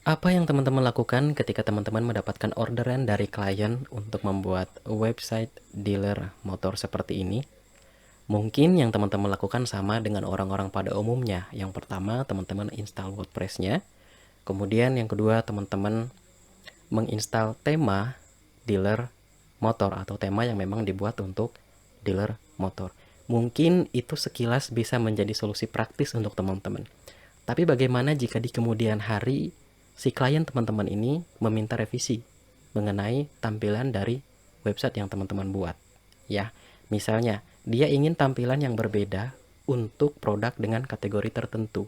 Apa yang teman-teman lakukan ketika teman-teman mendapatkan orderan dari klien untuk membuat website dealer motor seperti ini? Mungkin yang teman-teman lakukan sama dengan orang-orang pada umumnya. Yang pertama, teman-teman install WordPress-nya. Kemudian yang kedua, teman-teman menginstal tema dealer motor atau tema yang memang dibuat untuk dealer motor. Mungkin itu sekilas bisa menjadi solusi praktis untuk teman-teman. Tapi bagaimana jika di kemudian hari si klien teman-teman ini meminta revisi mengenai tampilan dari website yang teman-teman buat? Ya, misalnya dia ingin tampilan yang berbeda untuk produk dengan kategori tertentu.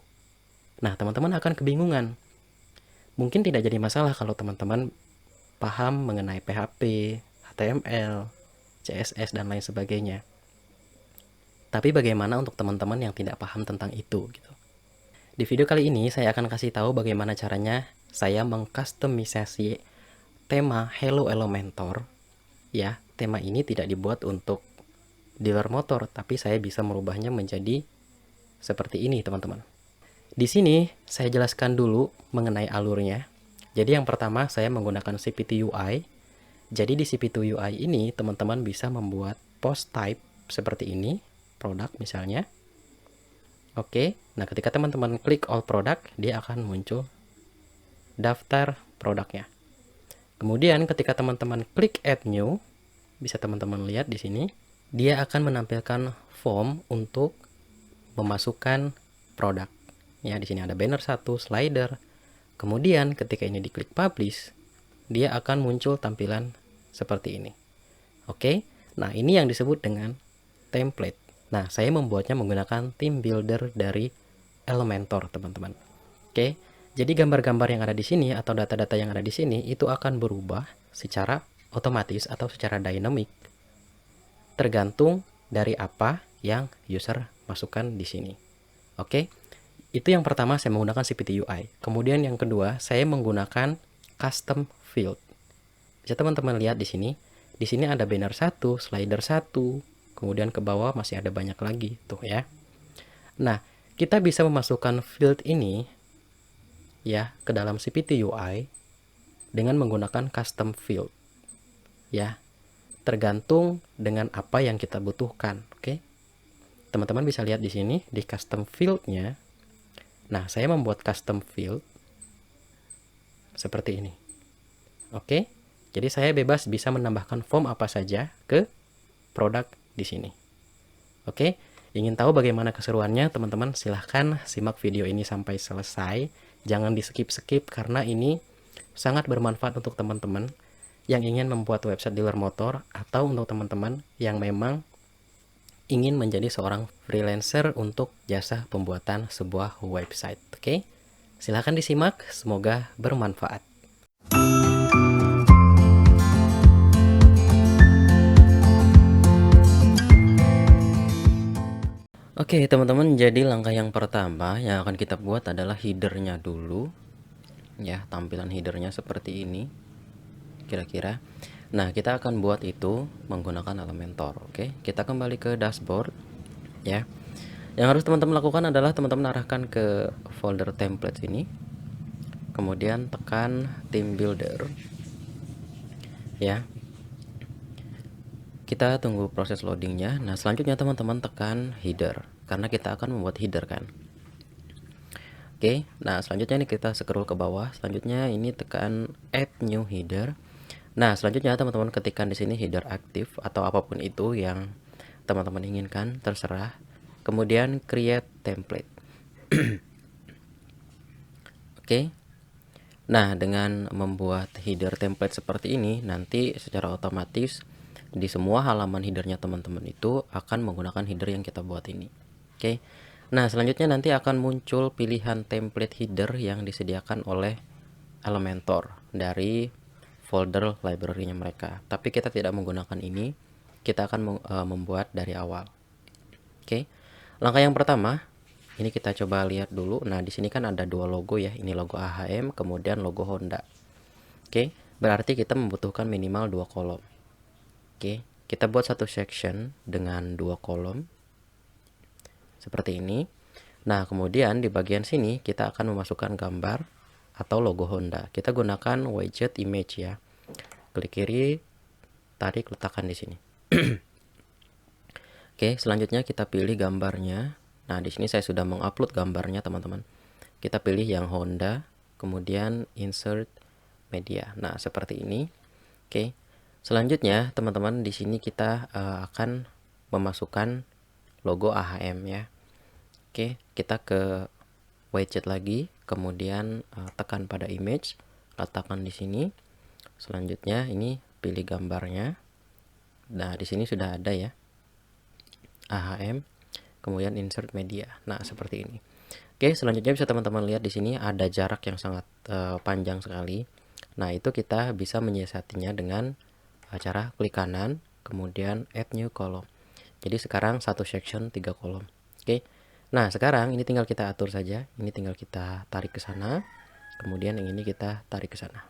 Nah, teman-teman akan kebingungan. Mungkin tidak jadi masalah kalau teman-teman paham mengenai PHP, HTML, CSS, dan lain sebagainya. Tapi bagaimana untuk teman-teman yang tidak paham tentang itu gitu? Di video kali ini saya akan kasih tahu bagaimana caranya saya mengkustomisasi tema Hello Elementor. Ya, tema ini tidak dibuat untuk dealer motor, tapi saya bisa merubahnya menjadi seperti ini, teman-teman. Di sini saya jelaskan dulu mengenai alurnya. Jadi yang pertama saya menggunakan CPT UI. Jadi di CPT UI ini teman-teman bisa membuat post type seperti ini, produk misalnya. Oke, nah ketika teman-teman klik all product, dia akan muncul daftar produknya. Kemudian ketika teman-teman klik add new, bisa teman-teman lihat di sini, dia akan menampilkan form untuk memasukkan produk. Ya, di sini ada banner 1, slider. Kemudian ketika ini diklik publish, dia akan muncul tampilan seperti ini. Oke. Nah, ini yang disebut dengan template. Nah, saya membuatnya menggunakan theme builder dari Elementor, teman-teman. Oke. Jadi gambar-gambar yang ada di sini atau data-data yang ada di sini itu akan berubah secara otomatis atau secara dynamic tergantung dari apa yang user masukkan di sini. Oke. Itu yang pertama, saya menggunakan CPT UI. Kemudian yang kedua, saya menggunakan custom field. Bisa teman-teman lihat di sini. Di sini ada banner 1, slider 1, kemudian ke bawah masih ada banyak lagi tuh ya. Nah, kita bisa memasukkan field ini ya ke dalam CPT UI dengan menggunakan custom field. Ya, tergantung dengan apa yang kita butuhkan, oke? Teman-teman bisa lihat di sini di custom field-nya. Nah, saya membuat custom field seperti ini. Oke? Jadi saya bebas bisa menambahkan form apa saja ke produk di sini. Oke? Ingin tahu bagaimana keseruannya, teman-teman silahkan simak video ini sampai selesai. Jangan di skip-skip karena ini sangat bermanfaat untuk teman-teman yang ingin membuat website dealer motor atau untuk teman-teman yang memang ingin menjadi seorang freelancer untuk jasa pembuatan sebuah website. Oke? Silahkan disimak, semoga bermanfaat. Oke, teman-teman, jadi langkah yang pertama yang akan kita buat adalah headernya dulu. Ya, tampilan headernya seperti ini. Kira-kira. Nah, kita akan buat itu menggunakan Elementor. Oke, kita kembali ke dashboard. Ya. Yang harus teman-teman lakukan adalah teman-teman arahkan ke folder template ini. Kemudian tekan theme builder. Ya. Kita tunggu proses loadingnya. Nah, selanjutnya teman-teman tekan header karena kita akan membuat header kan. Oke, nah selanjutnya ini kita scroll ke bawah. Selanjutnya ini tekan add new header. Nah, selanjutnya teman-teman ketikkan di sini header aktif atau apapun itu yang teman-teman inginkan, terserah. Kemudian create template. Oke. Nah, dengan membuat header template seperti ini, nanti secara otomatis di semua halaman headernya teman-teman itu akan menggunakan header yang kita buat ini. Oke. Nah, selanjutnya nanti akan muncul pilihan template header yang disediakan oleh Elementor dari folder library-nya mereka. Tapi kita tidak menggunakan ini, kita akan membuat dari awal. Oke. Langkah yang pertama, ini kita coba lihat dulu. Nah, di sini kan ada dua logo ya. Ini logo AHM, kemudian logo Honda. Oke, berarti kita membutuhkan minimal 2 kolom. Oke, kita buat satu section dengan 2 kolom seperti ini. Nah, kemudian di bagian sini kita akan memasukkan gambar atau logo Honda. Kita gunakan widget image ya. Klik kiri, tarik, letakkan di sini. Oke, selanjutnya kita pilih gambarnya. Nah, di sini saya sudah mengupload gambarnya, teman-teman. Kita pilih yang Honda, kemudian insert media. Nah, seperti ini. Oke. Selanjutnya, teman-teman, di sini kita akan memasukkan logo AHM ya. Oke, kita ke widget lagi, kemudian tekan pada image, letakkan di sini. Selanjutnya ini pilih gambarnya. Nah, di sini sudah ada ya. AHM, kemudian insert media. Nah, seperti ini. Oke, selanjutnya bisa teman-teman lihat di sini ada jarak yang sangat panjang sekali. Nah, itu kita bisa menyiasatinya dengan cara klik kanan, kemudian add new column. Jadi sekarang satu section 3 kolom. Oke. Nah, sekarang ini tinggal kita atur saja. Ini tinggal kita tarik ke sana. Kemudian yang ini kita tarik ke sana.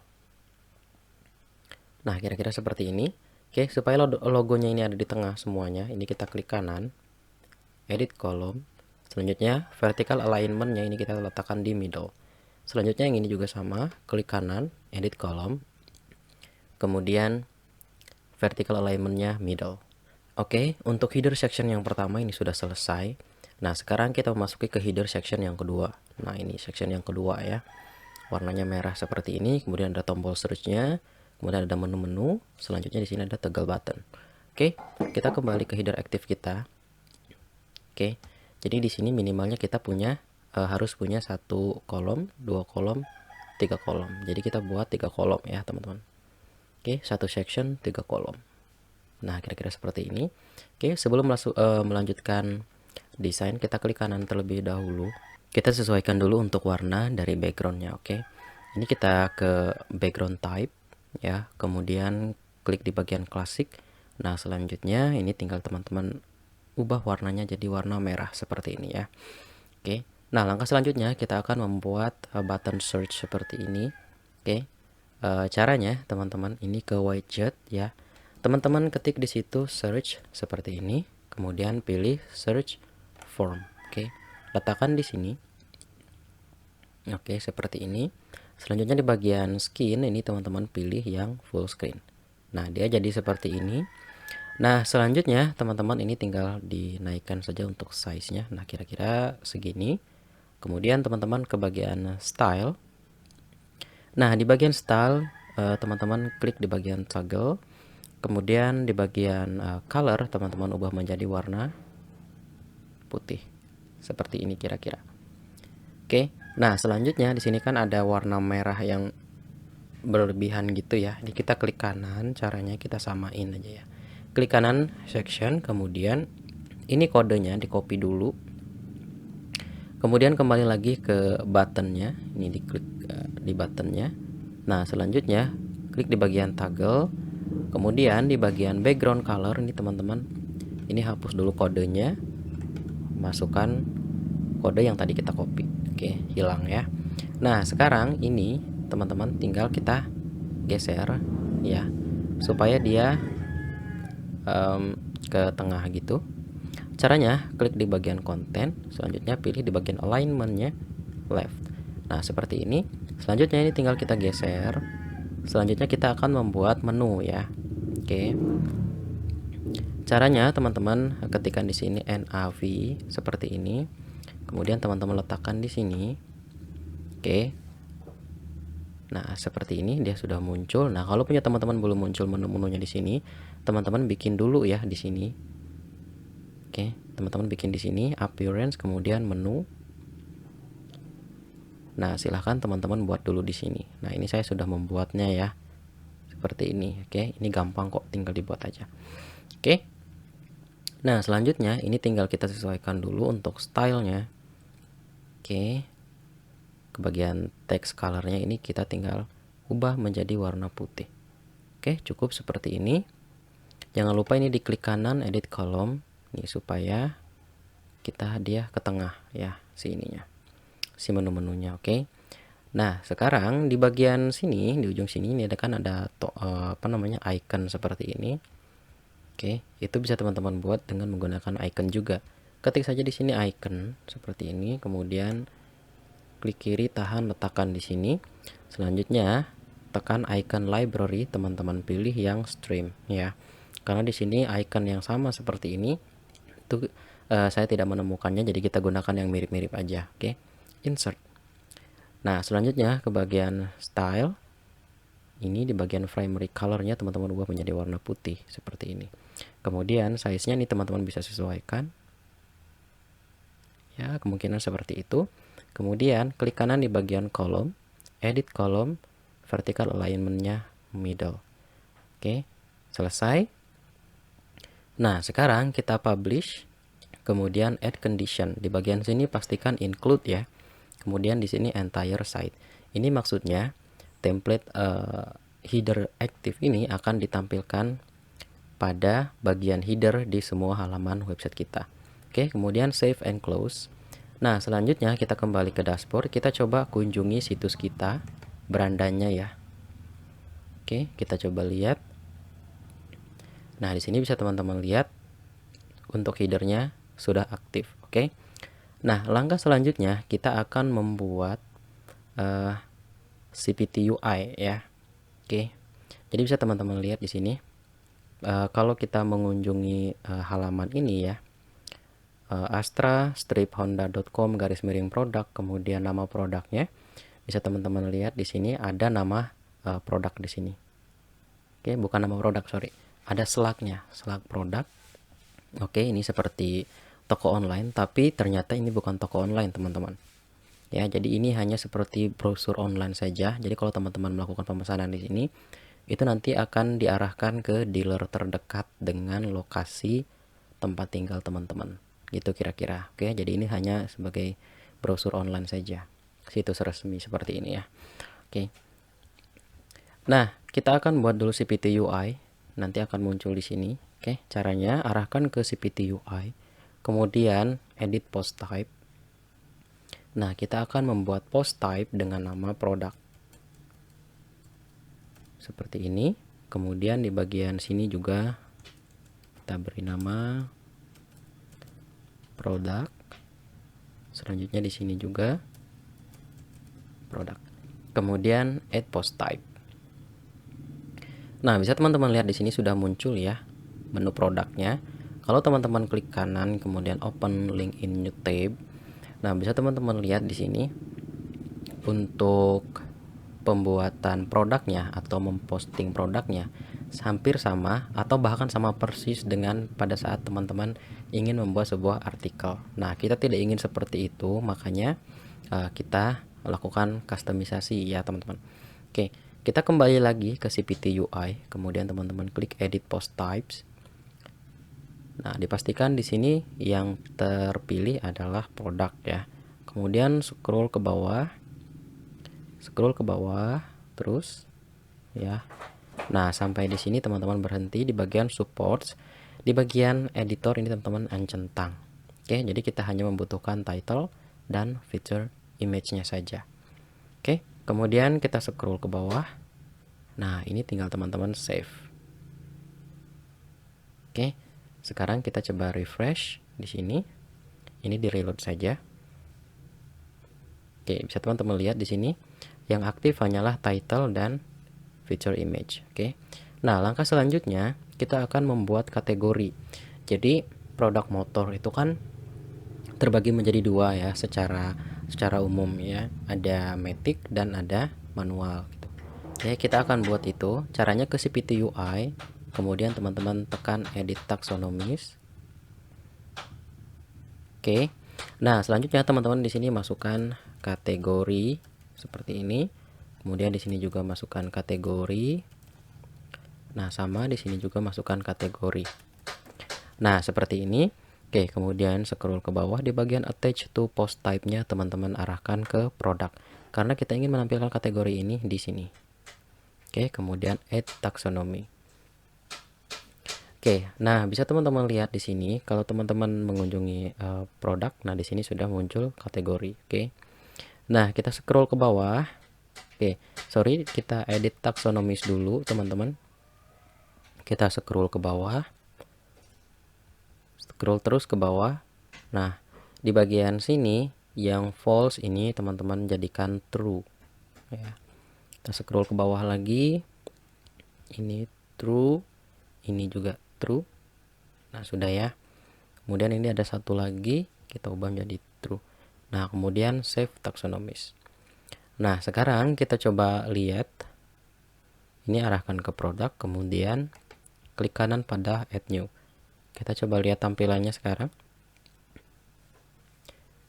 Nah, kira-kira seperti ini. Oke, supaya logonya ini ada di tengah semuanya, ini kita klik kanan, edit column. Selanjutnya vertical alignment-nya ini kita letakkan di middle. Selanjutnya yang ini juga sama, klik kanan, edit column. Kemudian vertical alignment-nya middle. Oke, untuk header section yang pertama ini sudah selesai. Nah, sekarang kita memasuki ke header section yang kedua. Nah, ini section yang kedua ya. Warnanya merah seperti ini, kemudian ada tombol search-nya, kemudian ada menu-menu, selanjutnya di sini ada toggle button. Oke, kita kembali ke header aktif kita. Oke, jadi di sini minimalnya kita punya harus punya 1 kolom, 2 kolom, 3 kolom. Jadi kita buat 3 kolom ya, teman-teman. Oke, satu section 3 kolom. Nah, kira-kira seperti ini. Oke, sebelum melanjutkan desain, kita klik kanan terlebih dahulu. Kita sesuaikan dulu untuk warna dari backgroundnya. Oke, ini kita ke background type ya, kemudian klik di bagian klasik. Nah, selanjutnya ini tinggal teman-teman ubah warnanya jadi warna merah seperti ini ya. Oke, nah langkah selanjutnya kita akan membuat button search seperti ini. Oke, caranya teman-teman ini ke widget ya. Teman-teman ketik di situ search seperti ini, kemudian pilih search form. Oke, letakkan di sini. Oke, seperti ini. Selanjutnya di bagian skin ini teman-teman pilih yang full screen. Nah, dia jadi seperti ini. Nah, selanjutnya teman-teman ini tinggal dinaikkan saja untuk size-nya. Nah, kira-kira segini. Kemudian teman-teman ke bagian style. Nah, di bagian style teman-teman klik di bagian toggle. Kemudian di bagian color teman-teman ubah menjadi warna putih. Seperti ini kira-kira. Oke. Nah, selanjutnya di sini kan ada warna merah yang berlebihan gitu ya. Jadi kita klik kanan, caranya kita samain aja ya. Klik kanan section, kemudian ini kodenya di copy dulu. Kemudian kembali lagi ke buttonnya, ini diklik di buttonnya. Nah, selanjutnya klik di bagian toggle, kemudian di bagian background color ini teman-teman, ini hapus dulu kodenya, masukkan kode yang tadi kita copy. Oke, hilang ya. Nah, sekarang ini teman-teman tinggal kita geser ya, supaya dia ke tengah gitu. Caranya klik di bagian konten, selanjutnya pilih di bagian alignmentnya left. Nah, seperti ini. Selanjutnya ini tinggal kita geser. Selanjutnya kita akan membuat menu ya. Oke. Caranya teman-teman ketikkan di sini NAV seperti ini. Kemudian teman-teman letakkan di sini. Oke. Nah, seperti ini dia sudah muncul. Nah, kalau punya teman-teman belum muncul menu-menunya di sini, teman-teman bikin dulu ya di sini. Oke, teman-teman bikin di sini appearance, kemudian menu. Nah, silahkan teman-teman buat dulu di sini. Nah, ini saya sudah membuatnya ya. Seperti ini. Oke, ini gampang kok, tinggal dibuat aja. Oke. Nah, selanjutnya ini tinggal kita sesuaikan dulu untuk stylenya. Oke. Ke bagian text colornya ini kita tinggal ubah menjadi warna putih. Oke, cukup seperti ini. Jangan lupa ini diklik kanan edit column. Ini supaya dia ke tengah ya, si ininya, si menu-menunya. Oke. Nah, sekarang di bagian sini, di ujung sini ini ada icon seperti ini. Oke, itu bisa teman-teman buat dengan menggunakan icon juga. Ketik saja di sini icon seperti ini, kemudian klik kiri, tahan, letakkan di sini. Selanjutnya tekan icon library, teman-teman pilih yang stream ya. Karena di sini icon yang sama seperti ini itu saya tidak menemukannya, jadi kita gunakan yang mirip-mirip aja. Oke. Insert. Nah, selanjutnya ke bagian style. Ini di bagian primary colornya teman-teman ubah menjadi warna putih seperti ini. Kemudian size-nya nih teman-teman bisa sesuaikan. Ya, kemungkinan seperti itu. Kemudian klik kanan di bagian kolom, edit kolom, vertical alignment-nya middle. Oke, selesai. Nah, sekarang kita publish. Kemudian add condition. Di bagian sini pastikan include ya. Kemudian di sini entire site. Ini maksudnya template header active ini akan ditampilkan pada bagian header di semua halaman website kita. Oke, kemudian save and close. Nah, selanjutnya kita kembali ke dashboard. Kita coba kunjungi situs kita, berandanya ya. Oke, kita coba lihat. Nah, di sini bisa teman-teman lihat untuk headernya sudah aktif. Oke. Nah, langkah selanjutnya kita akan membuat CPT UI ya. Oke. Jadi bisa teman-teman lihat di sini. Kalau kita mengunjungi halaman ini ya, astra-honda.com /produk, kemudian nama produknya, bisa teman-teman lihat di sini ada nama produk di sini. Oke, bukan nama produk, sorry. Ada slagnya, slag produk. Oke, ini seperti toko online, tapi ternyata ini bukan toko online, teman-teman. Ya, jadi ini hanya seperti brosur online saja. Jadi kalau teman-teman melakukan pemesanan di sini, itu nanti akan diarahkan ke dealer terdekat dengan lokasi tempat tinggal teman-teman. Gitu kira-kira. Oke, jadi ini hanya sebagai brosur online saja. Situs resmi seperti ini ya. Oke. Nah, kita akan buat dulu CPT UI. Nanti akan muncul di sini. Oke, caranya arahkan ke CPT UI. Kemudian edit post type. Nah, kita akan membuat post type dengan nama produk. Seperti ini. Kemudian di bagian sini juga kita beri nama produk. Selanjutnya di sini juga produk. Kemudian add post type. Nah, bisa teman-teman lihat di sini sudah muncul ya menu produknya. Kalau teman-teman klik kanan kemudian open link in new tab. Nah, bisa teman-teman lihat di sini untuk pembuatan produknya atau memposting produknya hampir sama atau bahkan sama persis dengan pada saat teman-teman ingin membuat sebuah artikel. Nah, kita tidak ingin seperti itu, makanya kita lakukan customisasi ya teman-teman. Oke, kita kembali lagi ke CPT UI, kemudian teman-teman klik edit post types. Nah, dipastikan di sini yang terpilih adalah produk ya. Kemudian scroll ke bawah terus ya. Nah, sampai di sini teman-teman berhenti di bagian supports. Di bagian editor ini teman-teman centang. Oke, jadi kita hanya membutuhkan title dan feature image-nya saja. Oke, kemudian kita scroll ke bawah. Nah, ini tinggal teman-teman save. Oke, sekarang kita coba refresh di sini. Ini di reload saja. Oke, bisa teman-teman lihat di sini yang aktif hanyalah title dan feature image. Oke. Nah, langkah selanjutnya kita akan membuat kategori. Jadi produk motor itu kan terbagi menjadi dua ya secara umum ya. Ada matic dan ada manual gitu. Oke, kita akan buat itu. Caranya ke CPT UI, kemudian teman-teman tekan edit taxonomies. Oke. Nah, selanjutnya teman-teman di sini masukkan kategori seperti ini. Kemudian di sini juga masukkan kategori. Nah, sama di sini juga masukkan kategori. Nah, seperti ini. Oke, kemudian scroll ke bawah di bagian attach to post type-nya teman-teman arahkan ke produk. Karena kita ingin menampilkan kategori ini di sini. Oke, kemudian add taxonomy. Oke, nah bisa teman-teman lihat di sini kalau teman-teman mengunjungi produk, nah di sini sudah muncul kategori. Oke. Nah, kita scroll ke bawah. Oke, sorry, kita edit taxonomies dulu teman-teman. Kita scroll ke bawah, scroll terus ke bawah. Nah, di bagian sini yang false ini teman-teman jadikan true ya. Kita scroll ke bawah lagi, ini true, ini juga true. Nah sudah ya. Kemudian ini ada satu lagi, kita ubah menjadi true. Nah kemudian save taxonomies. Nah sekarang kita coba lihat, ini arahkan ke produk, kemudian klik kanan pada add new. Kita coba lihat tampilannya sekarang.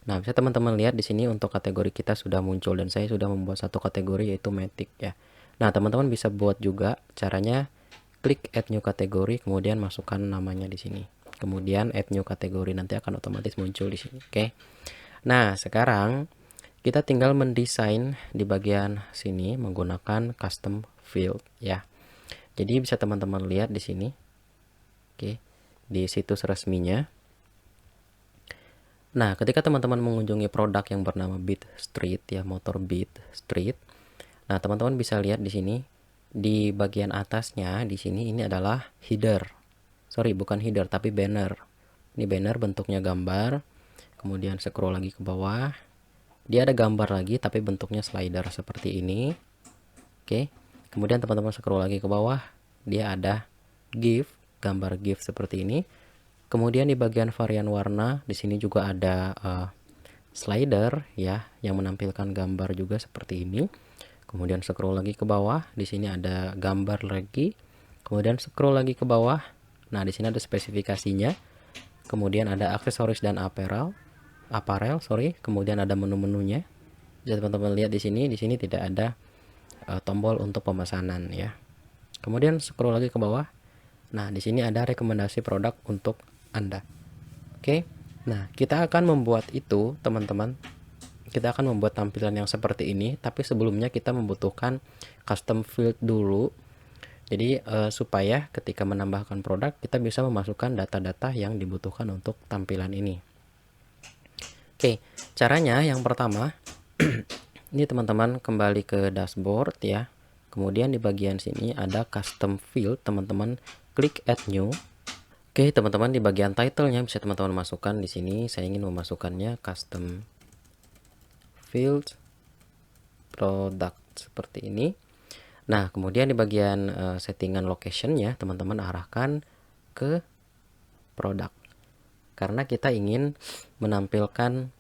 Nah, bisa teman-teman lihat di sini untuk kategori kita sudah muncul dan saya sudah membuat satu kategori yaitu Matic ya. Nah, teman-teman bisa buat juga caranya, klik add new kategori kemudian masukkan namanya di sini. Kemudian add new kategori, nanti akan otomatis muncul di sini. Oke. Nah, sekarang kita tinggal mendesain di bagian sini menggunakan custom field ya. Jadi bisa teman-teman lihat di sini. Oke. Di situs resminya. Nah, ketika teman-teman mengunjungi produk yang bernama Beat Street ya, motor Beat Street. Nah, teman-teman bisa lihat di sini di bagian atasnya di sini ini adalah header. Sorry, bukan header tapi banner. Ini banner bentuknya gambar. Kemudian scroll lagi ke bawah. Dia ada gambar lagi tapi bentuknya slider seperti ini. Oke. Kemudian teman-teman scroll lagi ke bawah, dia ada GIF, gambar GIF seperti ini. Kemudian di bagian varian warna, di sini juga ada slider ya, yang menampilkan gambar juga seperti ini. Kemudian scroll lagi ke bawah, di sini ada gambar lagi. Kemudian scroll lagi ke bawah. Nah, di sini ada spesifikasinya. Kemudian ada aksesoris dan apparel, Kemudian ada menu-menunya. Bisa teman-teman lihat di sini tidak ada tombol untuk pemesanan ya. Kemudian scroll lagi ke bawah. Nah, di sini ada rekomendasi produk untuk Anda. Oke. Nah, kita akan membuat itu, teman-teman. Kita akan membuat tampilan yang seperti ini, tapi sebelumnya kita membutuhkan custom field dulu. Jadi supaya ketika menambahkan produk, kita bisa memasukkan data-data yang dibutuhkan untuk tampilan ini. Oke, caranya yang pertama, ini teman-teman kembali ke dashboard ya. Kemudian di bagian sini ada custom field, teman-teman klik add new. Oke, teman-teman di bagian title-nya bisa teman-teman masukkan di sini. Saya ingin memasukkannya custom field product seperti ini. Nah, kemudian di bagian settingan location-nya teman-teman arahkan ke produk. Karena kita ingin menampilkan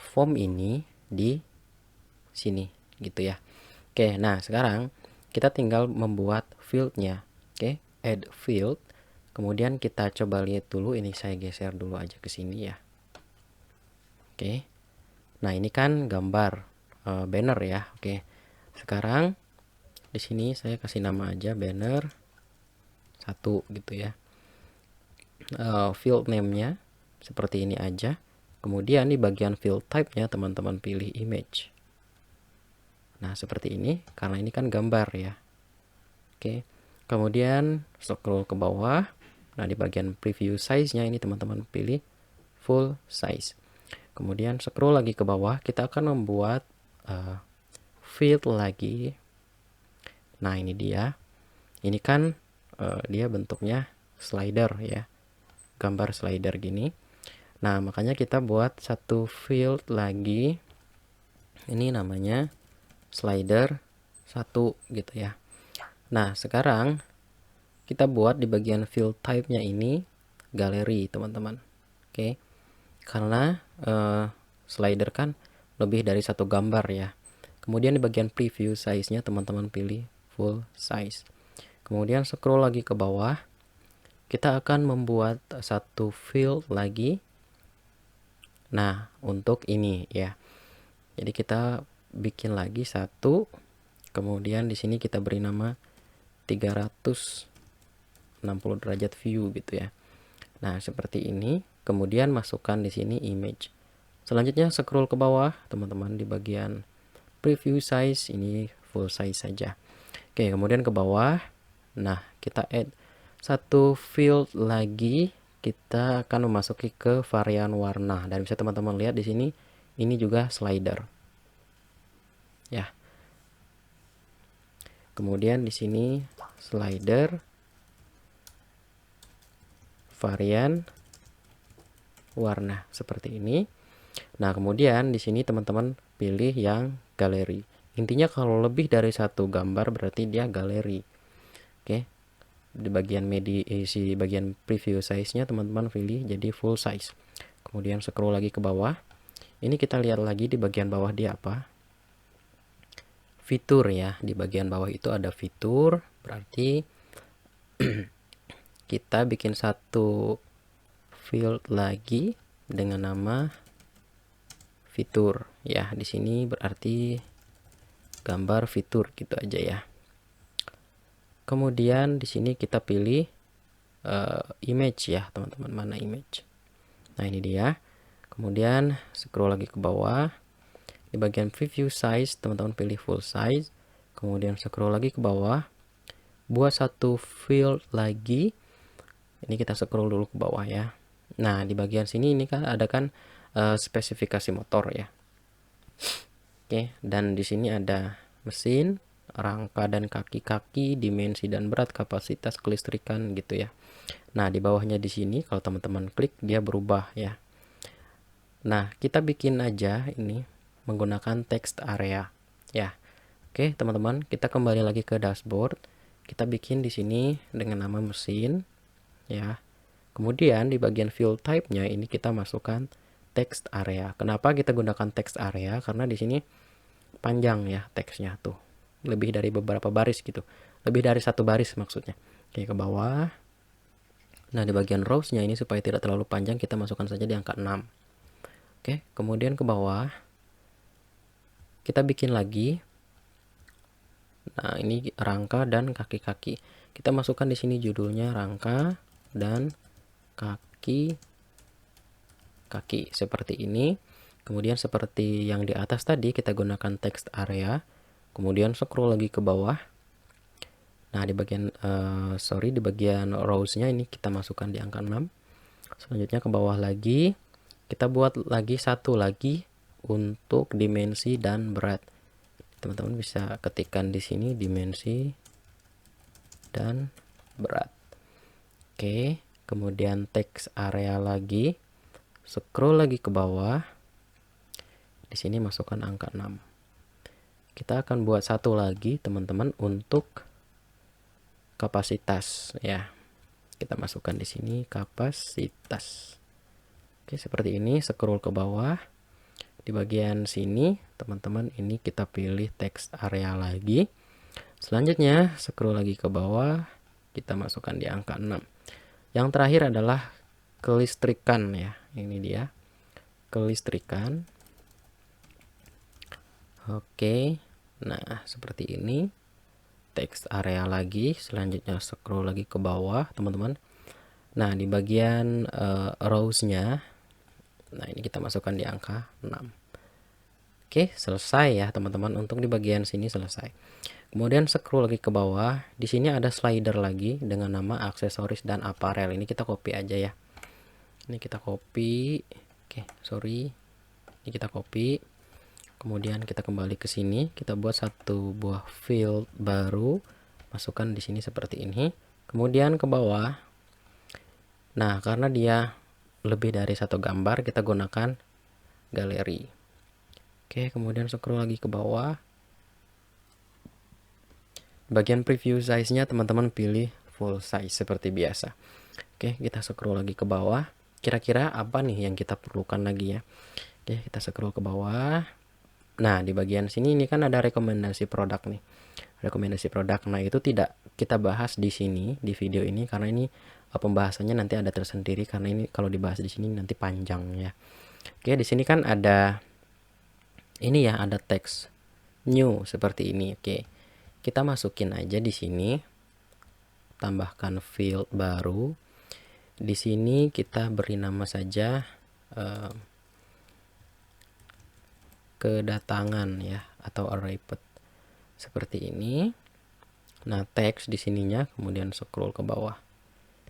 form ini di sini gitu ya. Oke, nah sekarang kita tinggal membuat field-nya. Oke, add field. Kemudian kita coba lihat dulu, ini saya geser dulu aja ke sini ya. Oke. Nah, ini kan gambar banner ya. Oke. Sekarang di sini saya kasih nama aja banner 1 gitu ya. Field name-nya seperti ini aja. Kemudian di bagian field type-nya teman-teman pilih image. Nah, seperti ini karena ini kan gambar ya. Oke. Kemudian scroll ke bawah. Nah, di bagian preview size-nya ini teman-teman pilih full size. Kemudian scroll lagi ke bawah, kita akan membuat field lagi. Nah, ini dia. Ini kan dia bentuknya slider ya. Gambar slider gini. Nah, makanya kita buat satu field lagi. Ini namanya slider 1 gitu ya. Nah, sekarang kita buat di bagian field type-nya ini galeri, teman-teman. Oke. Karena slider kan lebih dari satu gambar ya. Kemudian di bagian preview size-nya teman-teman pilih full size. Kemudian scroll lagi ke bawah. Kita akan membuat satu field lagi. Nah, untuk ini ya. Jadi kita bikin lagi satu. Kemudian di sini kita beri nama 360 derajat view gitu ya. Nah, seperti ini. Kemudian masukkan di sini image. Selanjutnya scroll ke bawah, teman-teman di bagian preview size ini full size saja. Oke, kemudian ke bawah. Nah, kita add satu field lagi. Kita akan memasuki ke varian warna dan bisa teman-teman lihat di sini ini juga slider. Ya. Kemudian di sini slider varian warna seperti ini. Nah, kemudian di sini teman-teman pilih yang galeri. Intinya kalau lebih dari satu gambar berarti dia galeri. Oke. Di bagian bagian preview size-nya teman-teman pilih jadi full size. Kemudian scroll lagi ke bawah. Ini kita lihat lagi di bagian bawah dia apa? Fitur ya. Di bagian bawah itu ada fitur, berarti kita bikin satu field lagi dengan nama fitur ya. Di sini berarti gambar fitur gitu aja ya. Kemudian di sini kita pilih image ya, teman-teman. Mana image? Nah, ini dia. Kemudian scroll lagi ke bawah. Di bagian preview size, teman-teman pilih full size. Kemudian scroll lagi ke bawah. Buat satu field lagi. Ini kita scroll dulu ke bawah ya. Nah, di bagian sini ini kan ada kan spesifikasi motor ya. Oke, dan di sini ada mesin, rangka dan kaki-kaki, dimensi dan berat, kapasitas, kelistrikan gitu ya. Nah, di bawahnya di sini kalau teman-teman klik dia berubah ya. Nah, kita bikin aja ini menggunakan text area ya. Oke, teman-teman, kita kembali lagi ke dashboard. Kita bikin di sini dengan nama mesin ya. Kemudian di bagian field type-nya ini kita masukkan text area. Kenapa kita gunakan text area? Karena di sini panjang ya teksnya tuh. Lebih dari beberapa baris gitu. Lebih dari satu baris maksudnya. Oke, ke bawah. Nah, di bagian rows-nya ini supaya tidak terlalu panjang kita masukkan saja di angka 6. Oke, kemudian ke bawah. Kita bikin lagi. Nah, ini rangka dan kaki-kaki. Kita masukkan di sini judulnya rangka dan kaki seperti ini. Kemudian seperti yang di atas tadi kita gunakan text area. Kemudian scroll lagi ke bawah. Nah, di bagian di bagian rows-nya ini kita masukkan di angka 6. Selanjutnya ke bawah lagi. Kita buat lagi satu lagi untuk dimensi dan berat. Teman-teman bisa ketikkan di sini dimensi dan berat. Oke, kemudian text area lagi. Scroll lagi ke bawah. Di sini masukkan angka 6. Kita akan buat satu lagi teman-teman untuk kapasitas ya. Kita masukkan di sini kapasitas. Oke, seperti ini. Scroll ke bawah. Di bagian sini teman-teman ini kita pilih text area lagi. Selanjutnya scroll lagi ke bawah. Kita masukkan di angka 6. Yang terakhir adalah kelistrikan ya. Ini dia. Kelistrikan. Oke. Nah, seperti ini. Text area lagi. Selanjutnya scroll lagi ke bawah, teman-teman. Nah, di bagian rows-nya, nah ini kita masukkan di angka 6. Oke, selesai ya, teman-teman. Untuk di bagian sini selesai. Kemudian scroll lagi ke bawah. Di sini ada slider lagi dengan nama aksesoris dan aparel. Ini kita copy aja ya. Ini kita copy. Oke, sorry. Ini kita copy. Kemudian kita kembali ke sini, kita buat satu buah field baru, masukkan di sini seperti ini. Kemudian ke bawah. Nah, karena dia lebih dari satu gambar, kita gunakan galeri. Oke, kemudian scroll lagi ke bawah. Bagian preview size-nya teman-teman pilih full size seperti biasa. Oke, kita scroll lagi ke bawah. Kira-kira apa nih yang kita perlukan lagi ya? Oke, kita scroll ke bawah. Nah, di bagian sini ini kan ada rekomendasi produk nih. Rekomendasi produk. Nah, itu tidak kita bahas di sini di video ini karena ini pembahasannya nanti ada tersendiri karena ini kalau dibahas di sini nanti panjang ya. Oke, di sini kan ada ini ya, ada teks new seperti ini. Oke. Kita masukin aja di sini. Tambahkan field baru. Di sini kita beri nama saja kedatangan ya atau arrived seperti ini. Nah, teks di sininya kemudian scroll ke bawah.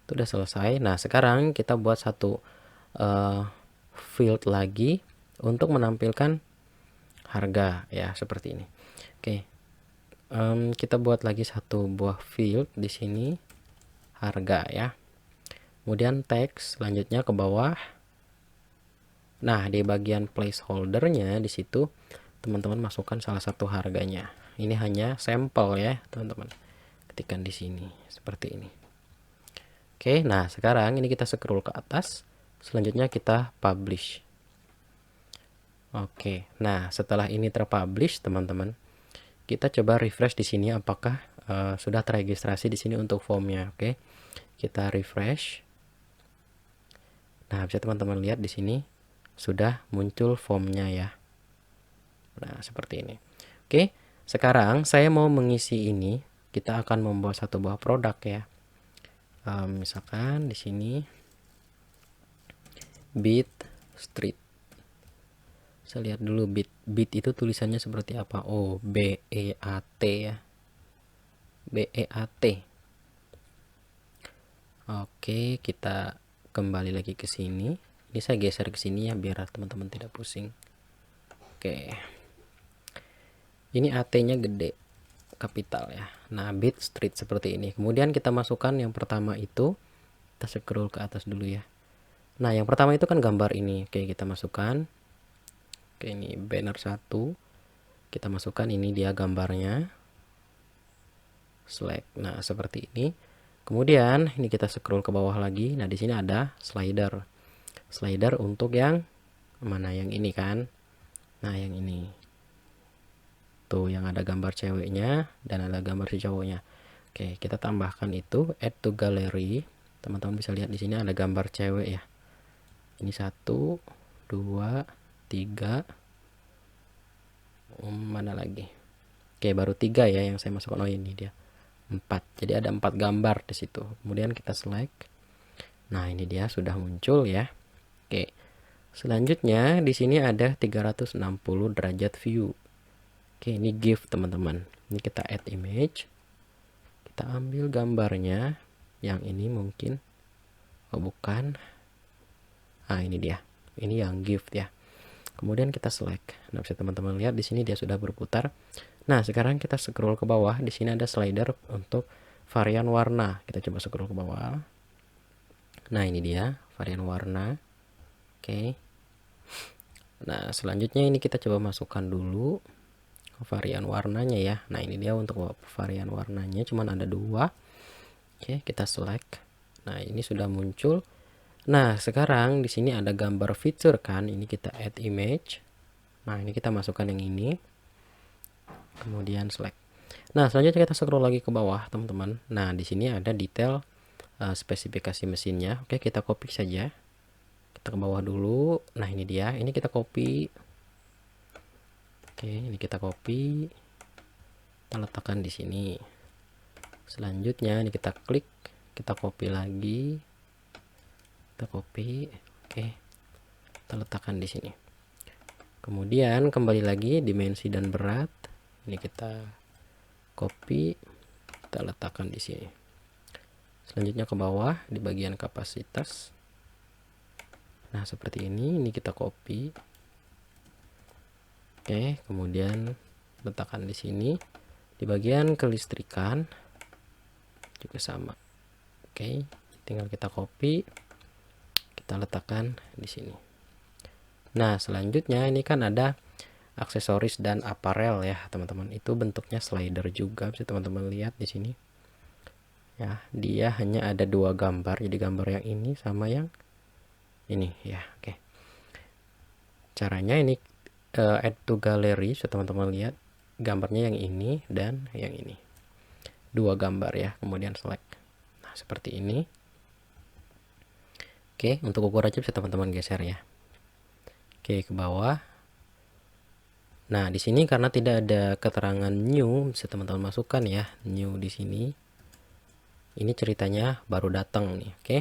Itu udah selesai. Nah, sekarang kita buat satu field lagi untuk menampilkan harga ya seperti ini. Oke. Kita buat lagi satu buah field di sini harga ya. Kemudian teks selanjutnya ke bawah. Nah, di bagian placeholdernya di situ teman-teman masukkan salah satu harganya. Ini hanya sampel ya, teman-teman. Ketikkan di sini seperti ini. Oke, nah sekarang ini kita scroll ke atas. Selanjutnya kita publish. Oke, nah setelah ini terpublish, teman-teman, kita coba refresh di sini apakah sudah terregistrasi di sini untuk formnya. Oke, kita refresh. Nah, bisa teman-teman lihat di sini sudah muncul formnya ya. Nah, seperti ini. Oke, sekarang saya mau mengisi ini. Kita akan membuat satu buah produk ya. Misalkan di sini Beat Street. Saya lihat dulu beat itu tulisannya seperti apa. Oh, B E A T ya. B E A T. Oke, kita kembali lagi ke sini. Ini saya geser ke sini ya biar teman-teman tidak pusing. Oke. Ini AT-nya gede, kapital ya. Nah, Beat Street seperti ini. Kemudian kita masukkan yang pertama itu. Kita scroll ke atas dulu ya. Nah, yang pertama itu kan gambar ini. Oke, kita masukkan. Oke, ini banner 1. Kita masukkan, ini dia gambarnya. Select. Nah, seperti ini. Kemudian ini kita scroll ke bawah lagi. Nah, di sini ada slider. Slider untuk yang mana? Yang ini kan. Nah, yang ini. Tuh, yang ada gambar ceweknya dan ada gambar si cowoknya. Oke, kita tambahkan itu add to gallery. Teman-teman bisa lihat di sini ada gambar cewek ya. Ini 1, 2, 3. Mana lagi? Oke, baru 3 ya yang saya masukkan. Oh, ini dia. 4. Jadi ada 4 gambar di situ. Kemudian kita select. Nah, ini dia sudah muncul ya. Oke. Selanjutnya di sini ada 360 derajat view. Oke, ini GIF teman-teman. Ini kita add image. Kita ambil gambarnya. Yang ini mungkin. Oh, bukan. Ah, ini dia. Ini yang GIF ya. Kemudian kita select. Nah, bisa teman-teman lihat di sini dia sudah berputar. Nah, sekarang kita scroll ke bawah. Di sini ada slider untuk varian warna. Kita coba scroll ke bawah. Nah, ini dia varian warna. Oke. Nah, selanjutnya ini kita coba masukkan dulu varian warnanya ya. Nah, ini dia untuk varian warnanya, cuman ada 2. Oke, kita select. Nah, ini sudah muncul. Nah, sekarang di sini ada gambar feature kan. Ini kita add image. Nah, ini kita masukkan yang ini. Kemudian select. Nah, selanjutnya kita scroll lagi ke bawah, teman-teman. Nah, di sini ada detail spesifikasi mesinnya. Oke, kita copy saja. Kita ke bawah dulu. Nah, ini dia. Ini kita copy. Oke, ini kita copy. Kita letakkan di sini. Selanjutnya ini kita klik, kita copy lagi. Kita copy. Oke. Kita letakkan di sini. Kemudian kembali lagi dimensi dan berat. Ini kita copy, kita letakkan di sini. Selanjutnya ke bawah di bagian kapasitas. Nah, seperti ini kita copy. Oke, kemudian letakkan di sini. Di bagian kelistrikan juga sama. Oke, tinggal kita copy, kita letakkan di sini. Nah, selanjutnya ini kan ada aksesoris dan aparel ya, teman-teman. Itu bentuknya slider juga, bisa teman-teman lihat di sini. Ya, dia hanya ada 2 gambar. Jadi gambar yang ini sama yang ini ya. Oke. Caranya ini add to gallery, so teman-teman lihat gambarnya yang ini dan yang ini. 2 gambar ya, kemudian select. Nah, seperti ini. Oke, untuk ukuran chip bisa teman-teman geser ya. Oke, ke bawah. Nah, di sini karena tidak ada keterangan new, bisa teman-teman masukkan ya, new di sini. Ini ceritanya baru datang nih, oke.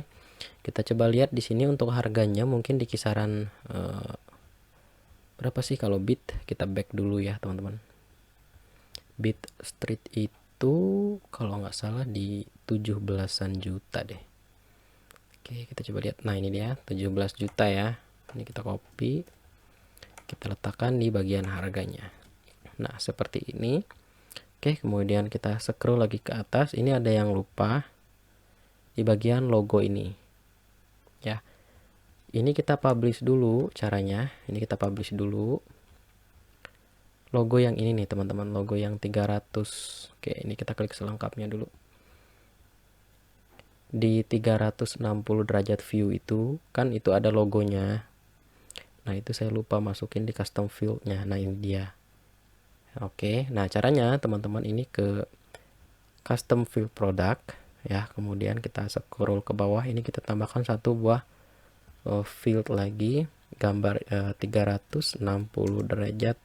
Kita coba lihat di sini untuk harganya mungkin di kisaran berapa sih kalau Beat? Kita back dulu ya, teman-teman. Beat Street itu kalau nggak salah di 17-an juta deh. Oke, kita coba lihat. Nah, ini dia 17 juta ya. Ini kita copy. Kita letakkan di bagian harganya. Nah, seperti ini. Oke, kemudian kita scroll lagi ke atas. Ini ada yang lupa di bagian logo ini. Ya. ini kita publish dulu caranya. Ini kita publish dulu. Logo yang ini nih teman-teman, logo yang 300. Oke, ini kita klik selengkapnya dulu. Di 360 derajat view itu kan itu ada logonya. Nah, itu saya lupa masukin di custom field-nya. Nah, ini dia. Oke, nah caranya teman-teman ini ke custom field product ya. Kemudian kita scroll ke bawah, ini kita tambahkan satu buah field lagi, gambar 360 derajat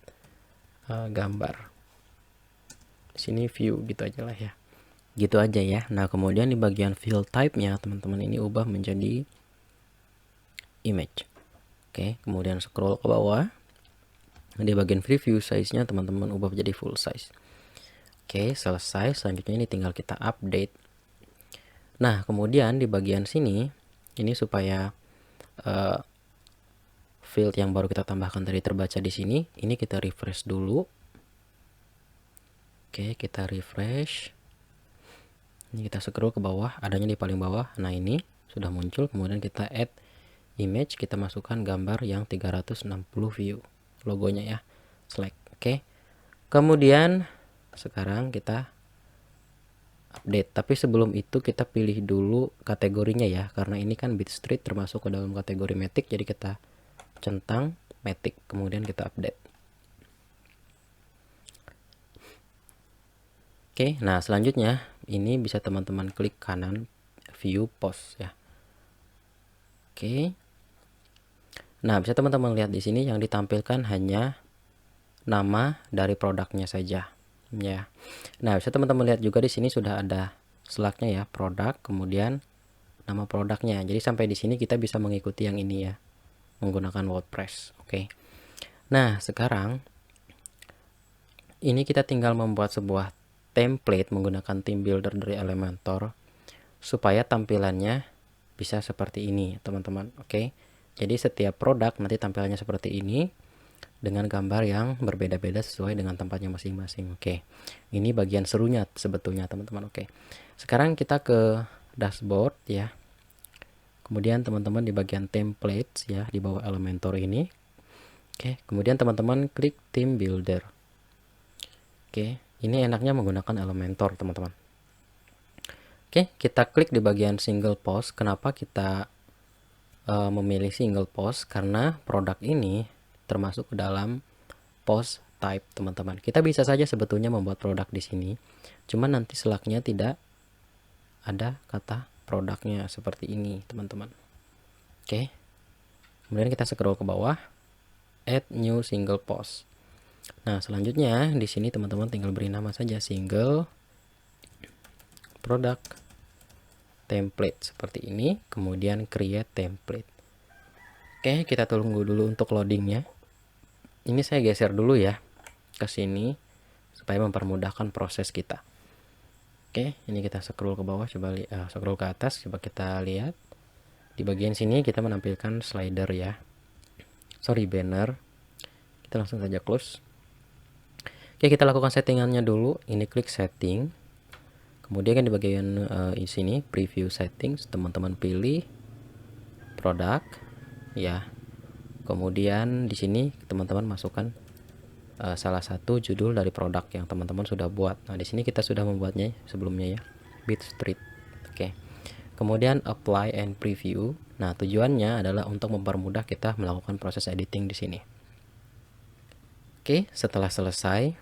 gambar. Di sini view gitu aja lah ya. Gitu aja ya. Nah, kemudian di bagian field type-nya teman-teman ini ubah menjadi image. Oke, kemudian scroll ke bawah. Di bagian preview size-nya teman-teman ubah menjadi full size. Oke, selesai. Selanjutnya ini tinggal kita update. Nah, kemudian di bagian sini ini supaya field yang baru kita tambahkan tadi terbaca di sini, ini kita refresh dulu. Oke, kita refresh. Ini kita scroll ke bawah, adanya di paling bawah. Nah, ini sudah muncul. Kemudian kita add image, kita masukkan gambar yang 360 view. Logonya ya, select. Oke. Kemudian sekarang kita update. Tapi sebelum itu kita pilih dulu kategorinya ya, karena ini kan Bitstreet termasuk ke dalam kategori Matic, jadi kita centang Matic, kemudian kita update. Oke, nah selanjutnya ini bisa teman-teman klik kanan view post ya. Oke. Nah, bisa teman-teman lihat di sini yang ditampilkan hanya nama dari produknya saja ya. Nah, bisa teman-teman lihat juga di sini sudah ada slagnya ya, produk, kemudian nama produknya. Jadi sampai di sini kita bisa mengikuti yang ini ya, menggunakan WordPress. Oke. Nah, sekarang ini kita tinggal membuat sebuah template menggunakan theme builder dari Elementor supaya tampilannya bisa seperti ini, teman-teman. Oke. Jadi setiap produk nanti tampilannya seperti ini dengan gambar yang berbeda-beda sesuai dengan tempatnya masing-masing. Oke. Ini bagian serunya sebetulnya, teman-teman. Oke. Sekarang kita ke dashboard ya. Kemudian teman-teman di bagian templates ya, di bawah Elementor ini. Oke, kemudian teman-teman klik theme builder. Oke, ini enaknya menggunakan Elementor, teman-teman. Oke, kita klik di bagian single post. Kenapa kita memilih single post? Karena produk ini termasuk ke dalam post type, teman-teman. Kita bisa saja sebetulnya membuat produk di sini, cuman nanti slagnya tidak ada kata produknya seperti ini, teman-teman. Oke, kemudian kita scroll ke bawah, add new single post. Nah, selanjutnya di sini teman-teman tinggal beri nama saja single product template seperti ini, kemudian create template. Oke, kita tunggu dulu untuk loadingnya. Ini saya geser dulu ya ke sini supaya mempermudahkan proses kita. Oke, ini kita scroll ke bawah, coba scroll ke atas, coba kita lihat. Di bagian sini kita menampilkan slider ya. Sorry, banner. Kita langsung saja close. Oke, kita lakukan settingannya dulu. Ini klik setting. Kemudian kan di bagian di sini preview settings, teman-teman pilih produk ya. Kemudian di sini teman-teman masukkan salah satu judul dari produk yang teman-teman sudah buat. Nah, di sini kita sudah membuatnya sebelumnya ya, Bitstreet. Oke. Kemudian apply and preview. Nah, tujuannya adalah untuk mempermudah kita melakukan proses editing di sini. Oke, setelah selesai.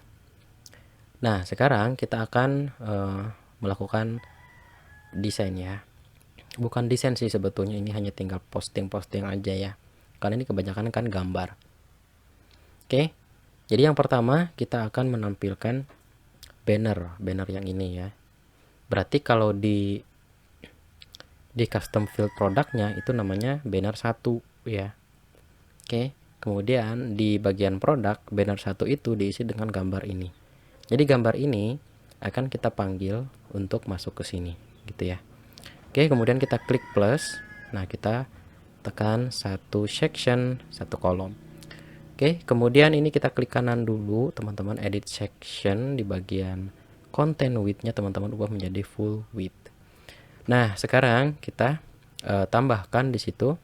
Nah, sekarang kita akan melakukan desain ya. Bukan desain sih sebetulnya, ini hanya tinggal posting-posting aja ya. Karena ini kebanyakan kan gambar. Oke. Jadi yang pertama kita akan menampilkan banner yang ini ya. Berarti kalau di custom field produknya itu namanya banner 1 ya. Oke. Kemudian di bagian produk banner 1 itu diisi dengan gambar ini. Jadi gambar ini akan kita panggil untuk masuk ke sini gitu ya. Oke, kemudian kita klik plus. Nah, kita tekan satu section, satu kolom. Oke, kemudian ini kita klik kanan dulu, teman-teman, edit section di bagian content width-nya teman-teman ubah menjadi full width. Nah, sekarang kita tambahkan di situ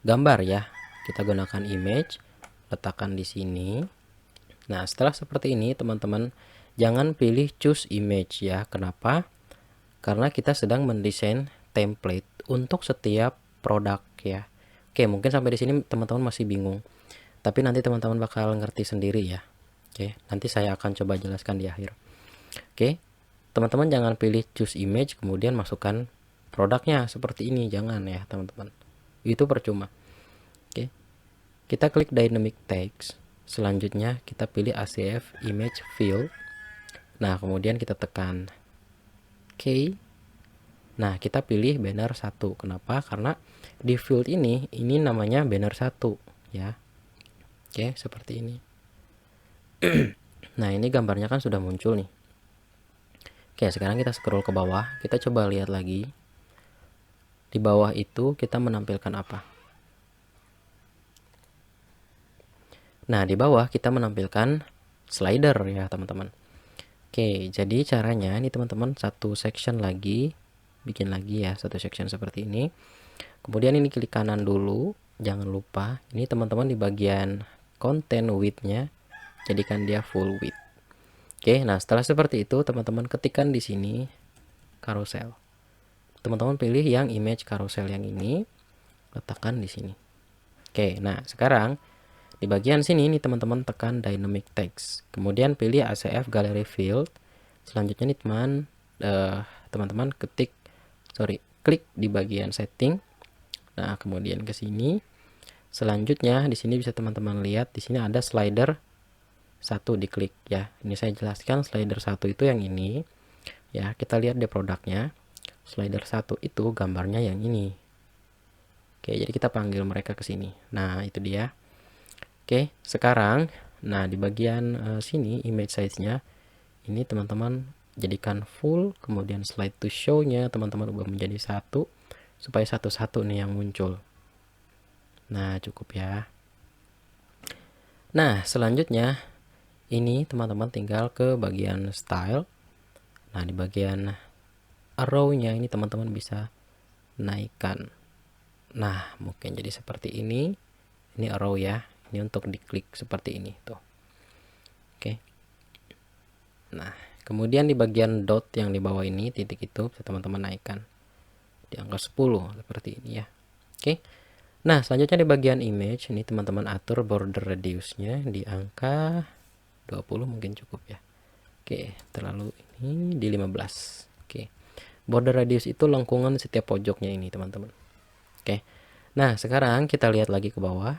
gambar ya. Kita gunakan image, letakkan di sini. Nah, setelah seperti ini teman-teman, jangan pilih choose image ya. Kenapa? Karena kita sedang mendesain template untuk setiap produk ya. Oke, mungkin sampai di sini teman-teman masih bingung. Tapi nanti teman-teman bakal ngerti sendiri ya. Oke, nanti saya akan coba jelaskan di akhir. Oke, teman-teman jangan pilih choose image kemudian masukkan produknya seperti ini, jangan ya teman-teman. Itu percuma. Oke, kita klik dynamic text. Selanjutnya kita pilih ACF image field. Nah, kemudian kita tekan OK. Nah, kita pilih banner 1. Kenapa? Karena di field ini namanya banner 1 ya. Oke, seperti ini. Nah, ini gambarnya kan sudah muncul nih. Oke, sekarang kita scroll ke bawah. Kita coba lihat lagi. Di bawah itu kita menampilkan apa? Nah, di bawah kita menampilkan slider ya, teman-teman. Oke, jadi caranya ini teman-teman satu section lagi, bikin lagi ya satu section seperti ini. Kemudian ini klik kanan dulu, jangan lupa ini teman-teman di bagian content width-nya jadikan dia full width. Oke, nah setelah seperti itu teman-teman ketikkan di sini carousel. Teman-teman pilih yang image carousel yang ini, letakkan di sini. Oke, nah sekarang di bagian sini nih teman-teman tekan dynamic text. Kemudian pilih ACF gallery field. Selanjutnya nih teman-teman klik di bagian setting. Nah, kemudian ke sini. Selanjutnya di sini bisa teman-teman lihat di sini ada slider 1 diklik ya. Ini saya jelaskan slider 1 itu yang ini. Ya, kita lihat di produknya. Slider 1 itu gambarnya yang ini. Oke, jadi kita panggil mereka ke sini. Nah, itu dia. Oke, sekarang nah di bagian sini image size-nya ini teman-teman jadikan full, kemudian slide to show-nya teman-teman ubah menjadi 1 supaya satu-satu nih yang muncul. Nah, cukup ya. Nah, selanjutnya ini teman-teman tinggal ke bagian style. Nah, di bagian arrow-nya ini teman-teman bisa naikkan. Nah, mungkin jadi seperti ini. Ini arrow ya. Ini untuk diklik seperti ini tuh. Oke. Nah, kemudian di bagian dot yang di bawah ini titik itu bisa teman-teman naikkan di angka 10 seperti ini ya. Oke. Nah, selanjutnya di bagian image ini teman-teman atur border radius-nya di angka 20 mungkin cukup ya. Oke, terlalu ini di 15. Oke. Border radius itu lengkungan setiap pojoknya ini, teman-teman. Oke. Nah, sekarang kita lihat lagi ke bawah.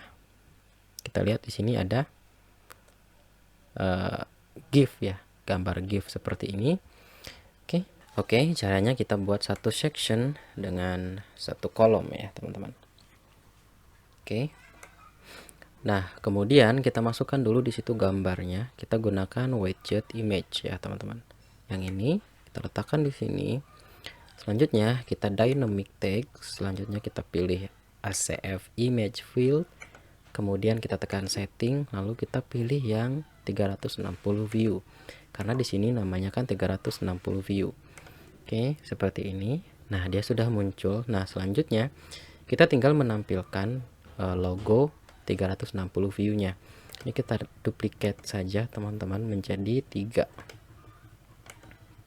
Kita lihat di sini ada GIF ya, gambar GIF seperti ini. Oke, caranya kita buat satu section dengan satu kolom ya, teman-teman. Oke. Nah, kemudian kita masukkan dulu di situ gambarnya. Kita gunakan widget image ya, teman-teman. Yang ini kita letakkan di sini. Selanjutnya kita dynamic text. Selanjutnya kita pilih ACF image field. Kemudian kita tekan setting, lalu kita pilih yang 360 view. Karena di sini namanya kan 360 view. Oke, seperti ini. Nah, dia sudah muncul. Nah, selanjutnya kita tinggal menampilkan logo 360 view-nya. Ini kita duplicate saja, teman-teman, menjadi 3.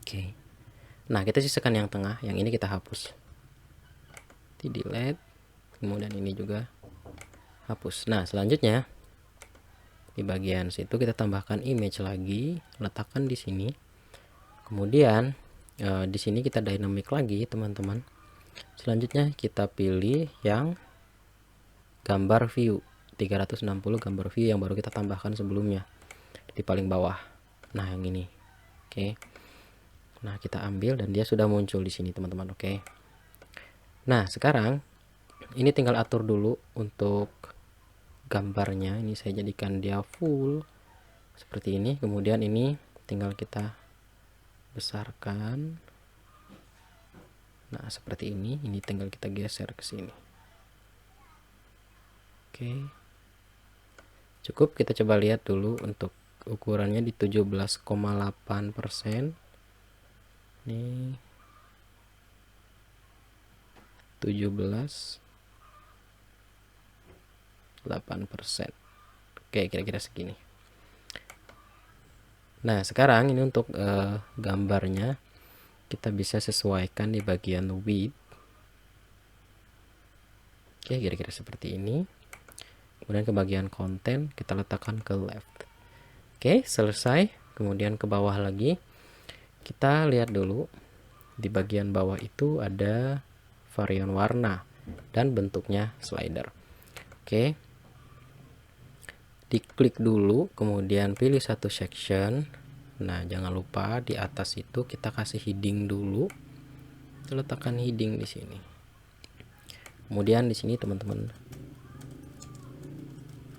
Oke. Nah, kita sisakan yang tengah, yang ini kita hapus. Di delete. Kemudian ini juga hapus. Nah, selanjutnya di bagian situ kita tambahkan image lagi, letakkan di sini. Kemudian di sini kita dynamic lagi, teman-teman. Selanjutnya kita pilih yang gambar view 360 gambar view yang baru kita tambahkan sebelumnya di paling bawah. Nah, yang ini. Oke. Nah, kita ambil dan dia sudah muncul di sini, teman-teman. Oke. Nah, sekarang ini tinggal atur dulu untuk gambarnya. Ini saya jadikan dia full seperti ini. Kemudian ini tinggal kita besarkan. Nah, seperti ini. Ini tinggal kita geser ke sini. Oke. Cukup, kita coba lihat dulu untuk ukurannya di 17,8%. Ini 17. 8%. Oke, kira-kira segini. Nah, sekarang ini untuk gambarnya kita bisa sesuaikan di bagian width. Oke, kira-kira seperti ini. Kemudian ke bagian konten kita letakkan ke left. Oke, selesai. Kemudian ke bawah lagi. Kita lihat dulu di bagian bawah itu ada varian warna dan bentuknya slider. Oke. Diklik dulu, kemudian pilih satu section. Nah, jangan lupa di atas itu kita kasih heading dulu. Kita letakkan heading di sini. Kemudian di sini teman-teman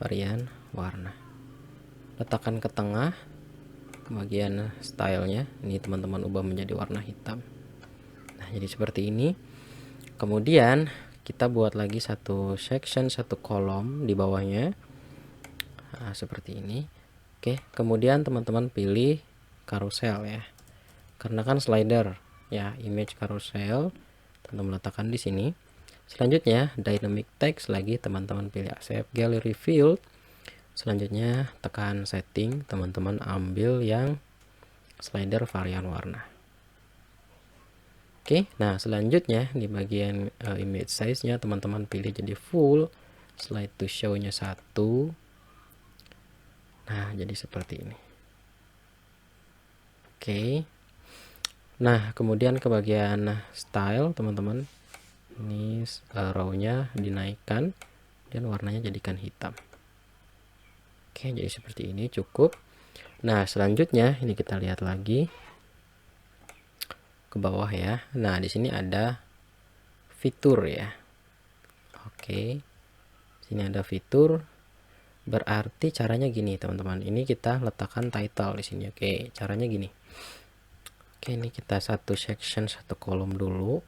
varian warna. Letakkan ke tengah bagian stylenya. Ini teman-teman ubah menjadi warna hitam. Nah, jadi seperti ini. Kemudian kita buat lagi satu section, satu kolom di bawahnya. Nah, seperti ini. Oke, kemudian teman-teman pilih carousel ya. Karena kan slider ya, image carousel teman-teman letakkan di sini. Selanjutnya dynamic text lagi teman-teman pilih accept gallery field. Selanjutnya tekan setting, teman-teman ambil yang slider varian warna. Oke, nah selanjutnya di bagian image size-nya teman-teman pilih jadi full, slide to show-nya 1. Nah, jadi seperti ini. Oke. Nah, kemudian ke bagian style teman-teman. Ini row-nya dinaikkan dan warnanya jadikan hitam. Oke, jadi seperti ini cukup. Nah, selanjutnya ini kita lihat lagi ke bawah ya. Nah, di sini ada fitur ya. Oke. Sini ada fitur. Berarti caranya gini, teman-teman. Ini kita letakkan title di sini. Oke, caranya gini. Oke, ini kita satu section, satu kolom dulu.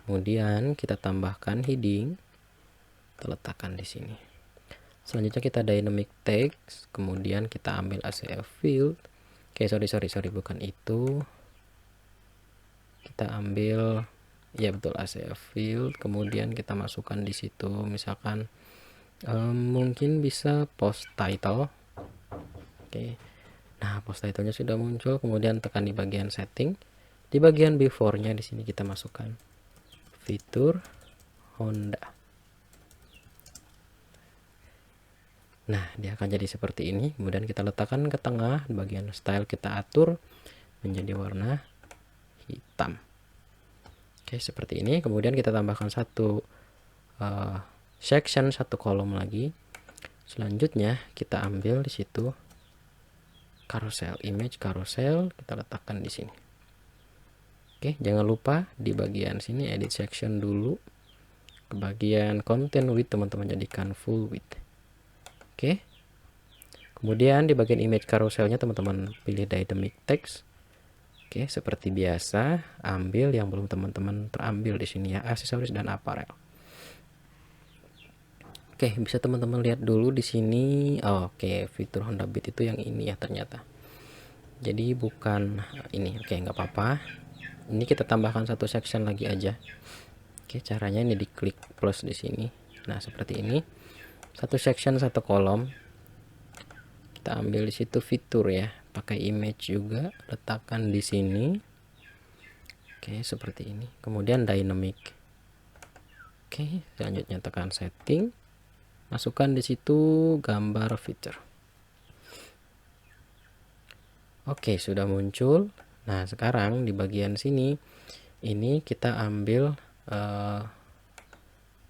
Kemudian kita tambahkan heading. Kita letakkan di sini. Selanjutnya kita dynamic text, kemudian kita ambil ACF field. Oke, sorry, bukan itu. Kita ambil ya betul ACF field, kemudian kita masukkan di situ misalkan mungkin bisa post title. Oke. Nah, post title-nya sudah muncul, kemudian tekan di bagian setting. Di bagian before-nya di sini kita masukkan fitur Honda. Nah, dia akan jadi seperti ini. Kemudian kita letakkan ke tengah, bagian style kita atur menjadi warna hitam. Oke, seperti ini. Kemudian kita tambahkan satu section, satu kolom lagi. Selanjutnya kita ambil di situ carousel, image carousel, kita letakkan di sini. Oke, jangan lupa di bagian sini edit section dulu. Ke bagian content width teman-teman jadikan full width. Oke. Kemudian di bagian image carouselnya teman-teman pilih dynamic text. Oke, seperti biasa, ambil yang belum teman-teman terambil di sini ya, aksesoris dan apparel. Oke, bisa teman-teman lihat dulu di sini. Oke, fitur Honda Beat itu yang ini ya ternyata. Jadi bukan ini. Oke, nggak apa-apa. Ini kita tambahkan satu section lagi aja. Oke, caranya ini diklik plus di sini. Nah, seperti ini. Satu section, satu kolom. Kita ambil di situ fitur ya, pakai image juga, letakkan di sini. Oke, seperti ini. Kemudian dynamic. Oke, selanjutnya tekan setting. Masukkan di situ gambar fitur. Oke, sudah muncul. Nah, sekarang di bagian sini ini kita ambil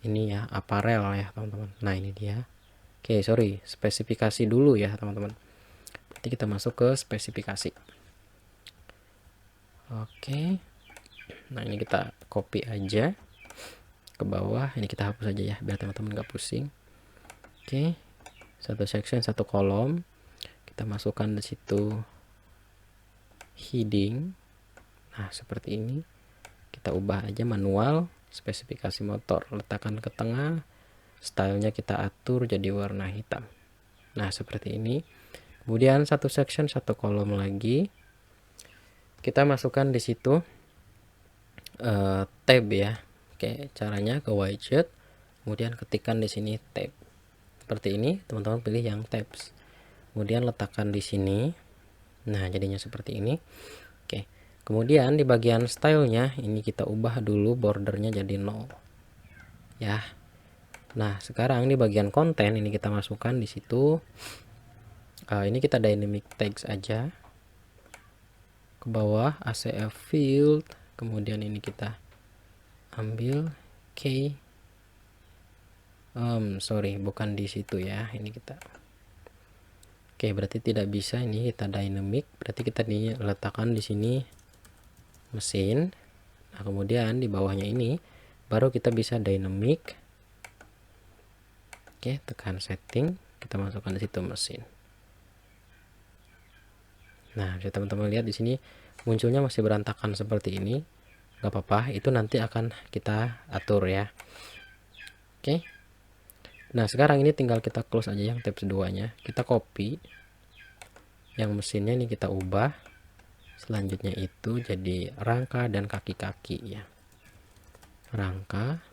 ini ya, apparel ya, teman-teman. Nah, ini dia. Oke, sorry, spesifikasi dulu ya, teman-teman. Berarti kita masuk ke spesifikasi. Oke. Nah, ini kita copy aja ke bawah. Ini kita hapus aja ya, biar teman-teman nggak pusing. Oke. Satu section, satu kolom. Kita masukkan di situ heading. Nah, seperti ini. Kita ubah aja manual, spesifikasi motor, letakkan ke tengah. Stylenya kita atur jadi warna hitam. Nah, seperti ini. Kemudian satu section, satu kolom lagi. Kita masukkan di situ tab ya. Oke, caranya ke widget, kemudian ketikkan di sini tab. seperti ini, teman-teman pilih yang tabs. Kemudian letakkan di sini. Nah, jadinya seperti ini. Oke. Kemudian di bagian stylenya ini kita ubah dulu bordernya jadi 0. Ya. Nah, sekarang di bagian konten ini kita masukkan di situ. Ini kita dynamic text aja. Ke bawah ACF field, kemudian ini kita ambil key. Sorry, bukan di situ ya. Ini kita. Oke, berarti tidak bisa, ini kita dynamic, berarti kita diletakkan di sini mesin. Nah, kemudian di bawahnya ini baru kita bisa dynamic. Oke, tekan setting, kita masukkan di situ mesin. Nah, bisa teman-teman lihat di sini munculnya masih berantakan seperti ini. Gak apa-apa, itu nanti akan kita atur ya. Oke. Nah, sekarang ini tinggal kita close aja yang tabs 2-nya. Kita copy. Yang mesinnya ini kita ubah. Selanjutnya itu jadi rangka dan kaki-kaki ya. Rangka.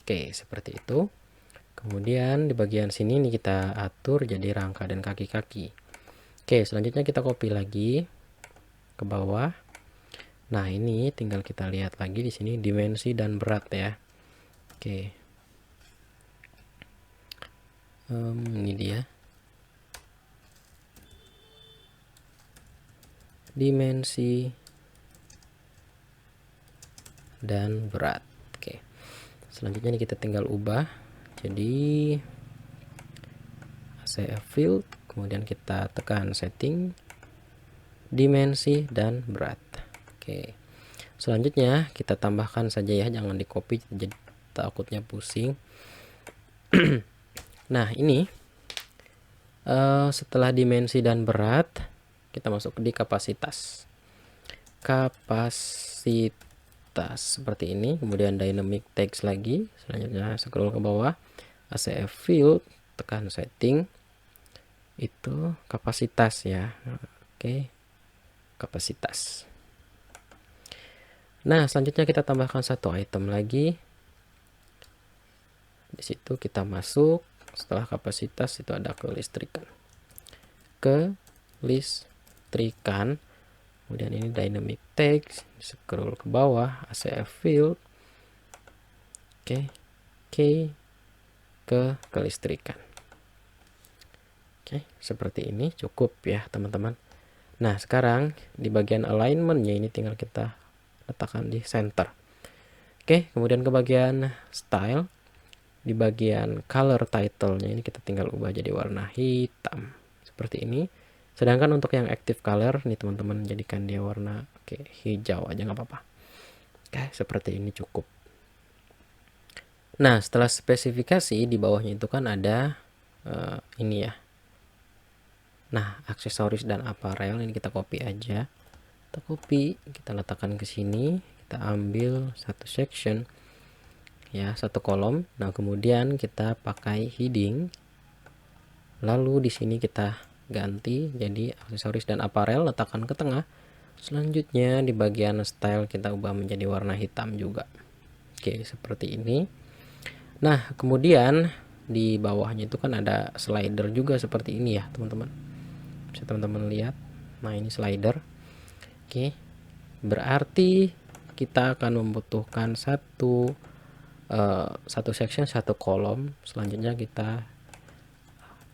Oke, seperti itu. Kemudian di bagian sini nih kita atur jadi rangka dan kaki-kaki. Oke, selanjutnya kita copy lagi ke bawah. Nah, ini tinggal kita lihat lagi di sini dimensi dan berat ya. Oke. Ini dia. Dimensi dan berat. Oke. Selanjutnya ini kita tinggal ubah jadi ACF field, kemudian kita tekan setting, dimensi dan berat. Oke. Selanjutnya kita tambahkan saja ya, jangan di copy jadi takutnya pusing. Nah, ini setelah dimensi dan berat kita masuk di kapasitas. Kapasitas seperti ini, kemudian dynamic text lagi. Selanjutnya scroll ke bawah, ACF field, tekan setting, itu kapasitas ya. Oke, kapasitas. Nah, selanjutnya kita tambahkan satu item lagi. Di situ kita masuk, setelah kapasitas itu ada kelistrikan. Kelistrikan. Kemudian ini dynamic text, scroll ke bawah, ACF field. Oke. Ke kelistrikan. Oke, seperti ini cukup ya, teman-teman. Nah, sekarang di bagian alignmentnya ini tinggal kita letakkan di center. Oke, kemudian ke bagian style, di bagian color title-nya ini kita tinggal ubah jadi warna hitam seperti ini. Sedangkan untuk yang active color nih teman-teman, jadikan dia warna hijau aja nggak apa-apa. Oke, seperti ini cukup. Nah, setelah spesifikasi di bawahnya itu kan ada ini ya. Nah, aksesoris dan apparel ini kita copy aja. Kita copy, kita letakkan ke sini, kita ambil satu section ya, satu kolom. Nah, kemudian kita pakai heading. Lalu di sini kita ganti jadi aksesoris dan apparel, letakkan ke tengah. Selanjutnya di bagian style kita ubah menjadi warna hitam juga. Oke, seperti ini. Nah, kemudian di bawahnya itu kan ada slider juga seperti ini ya, teman-teman. Bisa teman-teman lihat. Nah, ini slider. Oke. Berarti kita akan membutuhkan satu section, satu kolom. Selanjutnya kita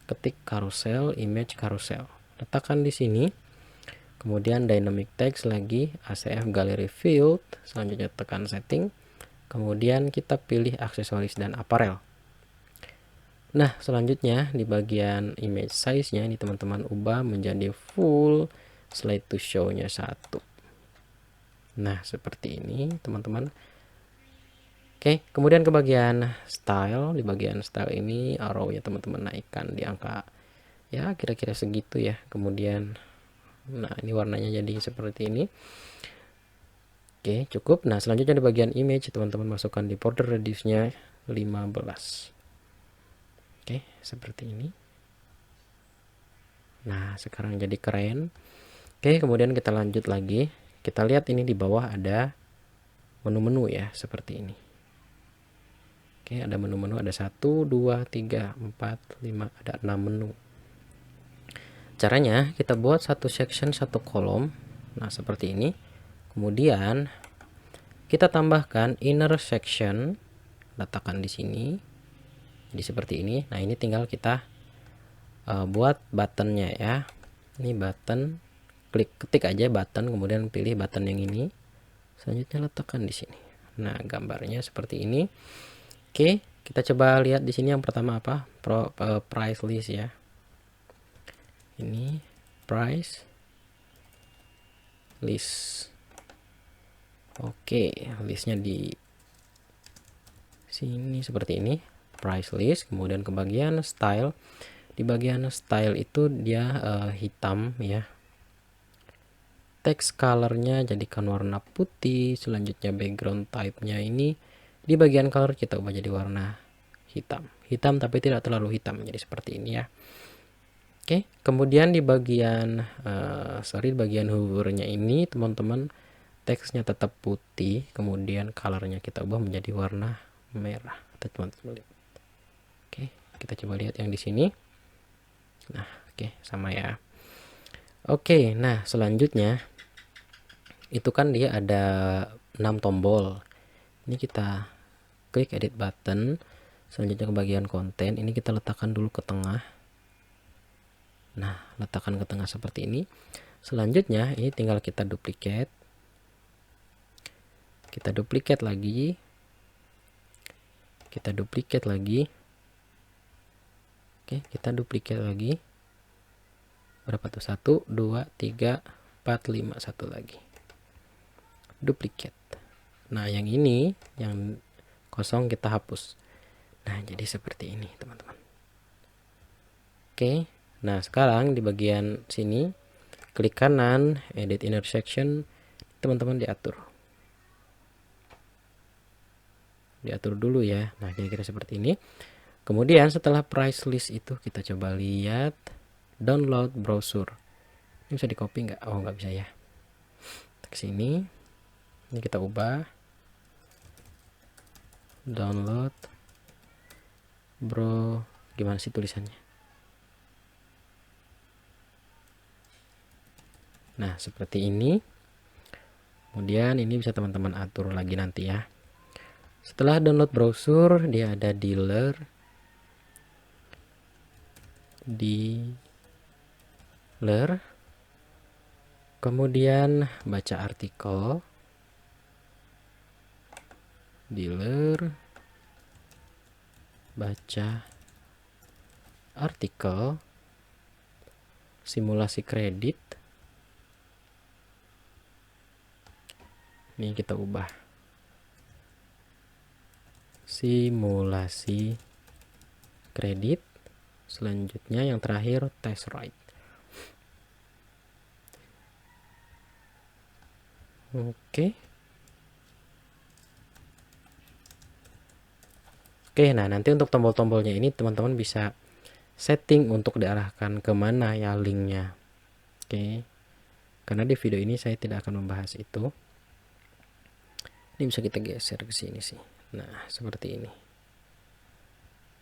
ketik carousel, image carousel. Letakkan di sini. Kemudian dynamic text lagi, ACF gallery field. Selanjutnya tekan setting. Kemudian kita pilih aksesoris dan apparel. Nah, selanjutnya di bagian image size-nya ini teman-teman ubah menjadi full slide to show-nya 1. Nah, seperti ini teman-teman. Oke, kemudian ke bagian style. Di bagian style ini arrow-nya teman-teman naikkan di angka ya kira-kira segitu ya. Kemudian nah, ini warnanya jadi seperti ini. Oke, cukup. Nah, selanjutnya di bagian image teman-teman masukkan di border radius-nya 15. Oke, seperti ini. Nah, sekarang jadi keren. Oke, kemudian kita lanjut lagi kita lihat ini di bawah ada menu-menu ya, seperti ini. Oke, ada menu-menu, ada 1, 2, 3, 4, 5, ada 6 menu. Caranya kita buat satu section, satu kolom. Nah, seperti ini. Kemudian kita tambahkan inner section, letakkan di sini. Jadi seperti ini. Nah, ini tinggal kita buat buttonnya ya. Ini button, ketik aja button, kemudian pilih button yang ini. Selanjutnya letakkan di sini. Nah, gambarnya seperti ini. Oke, kita coba lihat di sini yang pertama apa? Price list ya. Ini price list. Oke, listnya di sini seperti ini, price list. Kemudian ke bagian style. Di bagian style itu dia hitam ya. Text colornya jadikan warna putih. Selanjutnya background type-nya ini di bagian color kita ubah jadi warna hitam. Hitam tapi tidak terlalu hitam, jadi seperti ini ya. Oke, kemudian di bagian bagian hovernya ini teman-teman, teksnya tetap putih, kemudian colornya kita ubah menjadi warna merah. Teman-teman lihat. Oke, kita coba lihat yang di sini. Nah, oke, sama ya. Oke, nah selanjutnya itu kan dia ada 6 tombol. Ini kita klik edit button. Selanjutnya ke bagian konten, ini kita letakkan dulu ke tengah. Nah, letakkan ke tengah seperti ini. Selanjutnya ini tinggal kita duplicate. Kita duplicate lagi. Kita duplicate lagi. Oke, kita duplicate lagi. Berapa tuh? 1, 2, 3, 4, 5, 1 lagi. Duplicate. Nah, yang ini yang kosong kita hapus. Nah, jadi seperti ini, teman-teman. Oke. Nah, sekarang di bagian sini klik kanan, edit intersection, teman-teman diatur. Diatur dulu ya. Nah, kira-kira seperti ini. Kemudian setelah price list itu kita coba lihat download browser. Ini bisa di copy nggak? Oh, nggak bisa ya. Ke sini. Ini kita ubah. Download gimana sih tulisannya? Nah, seperti ini. Kemudian ini bisa teman-teman atur lagi nanti ya. Setelah download browser, dia ada dealer. Kemudian baca artikel. Dealer. Baca artikel. Simulasi kredit. Ini kita ubah simulasi kredit. Selanjutnya yang terakhir test ride. Oke. Oke, nah nanti untuk tombol-tombolnya ini teman-teman bisa setting untuk diarahkan kemana ya linknya. Oke, karena di video ini saya tidak akan membahas itu. Ini bisa kita geser ke sini sih. Nah, seperti ini.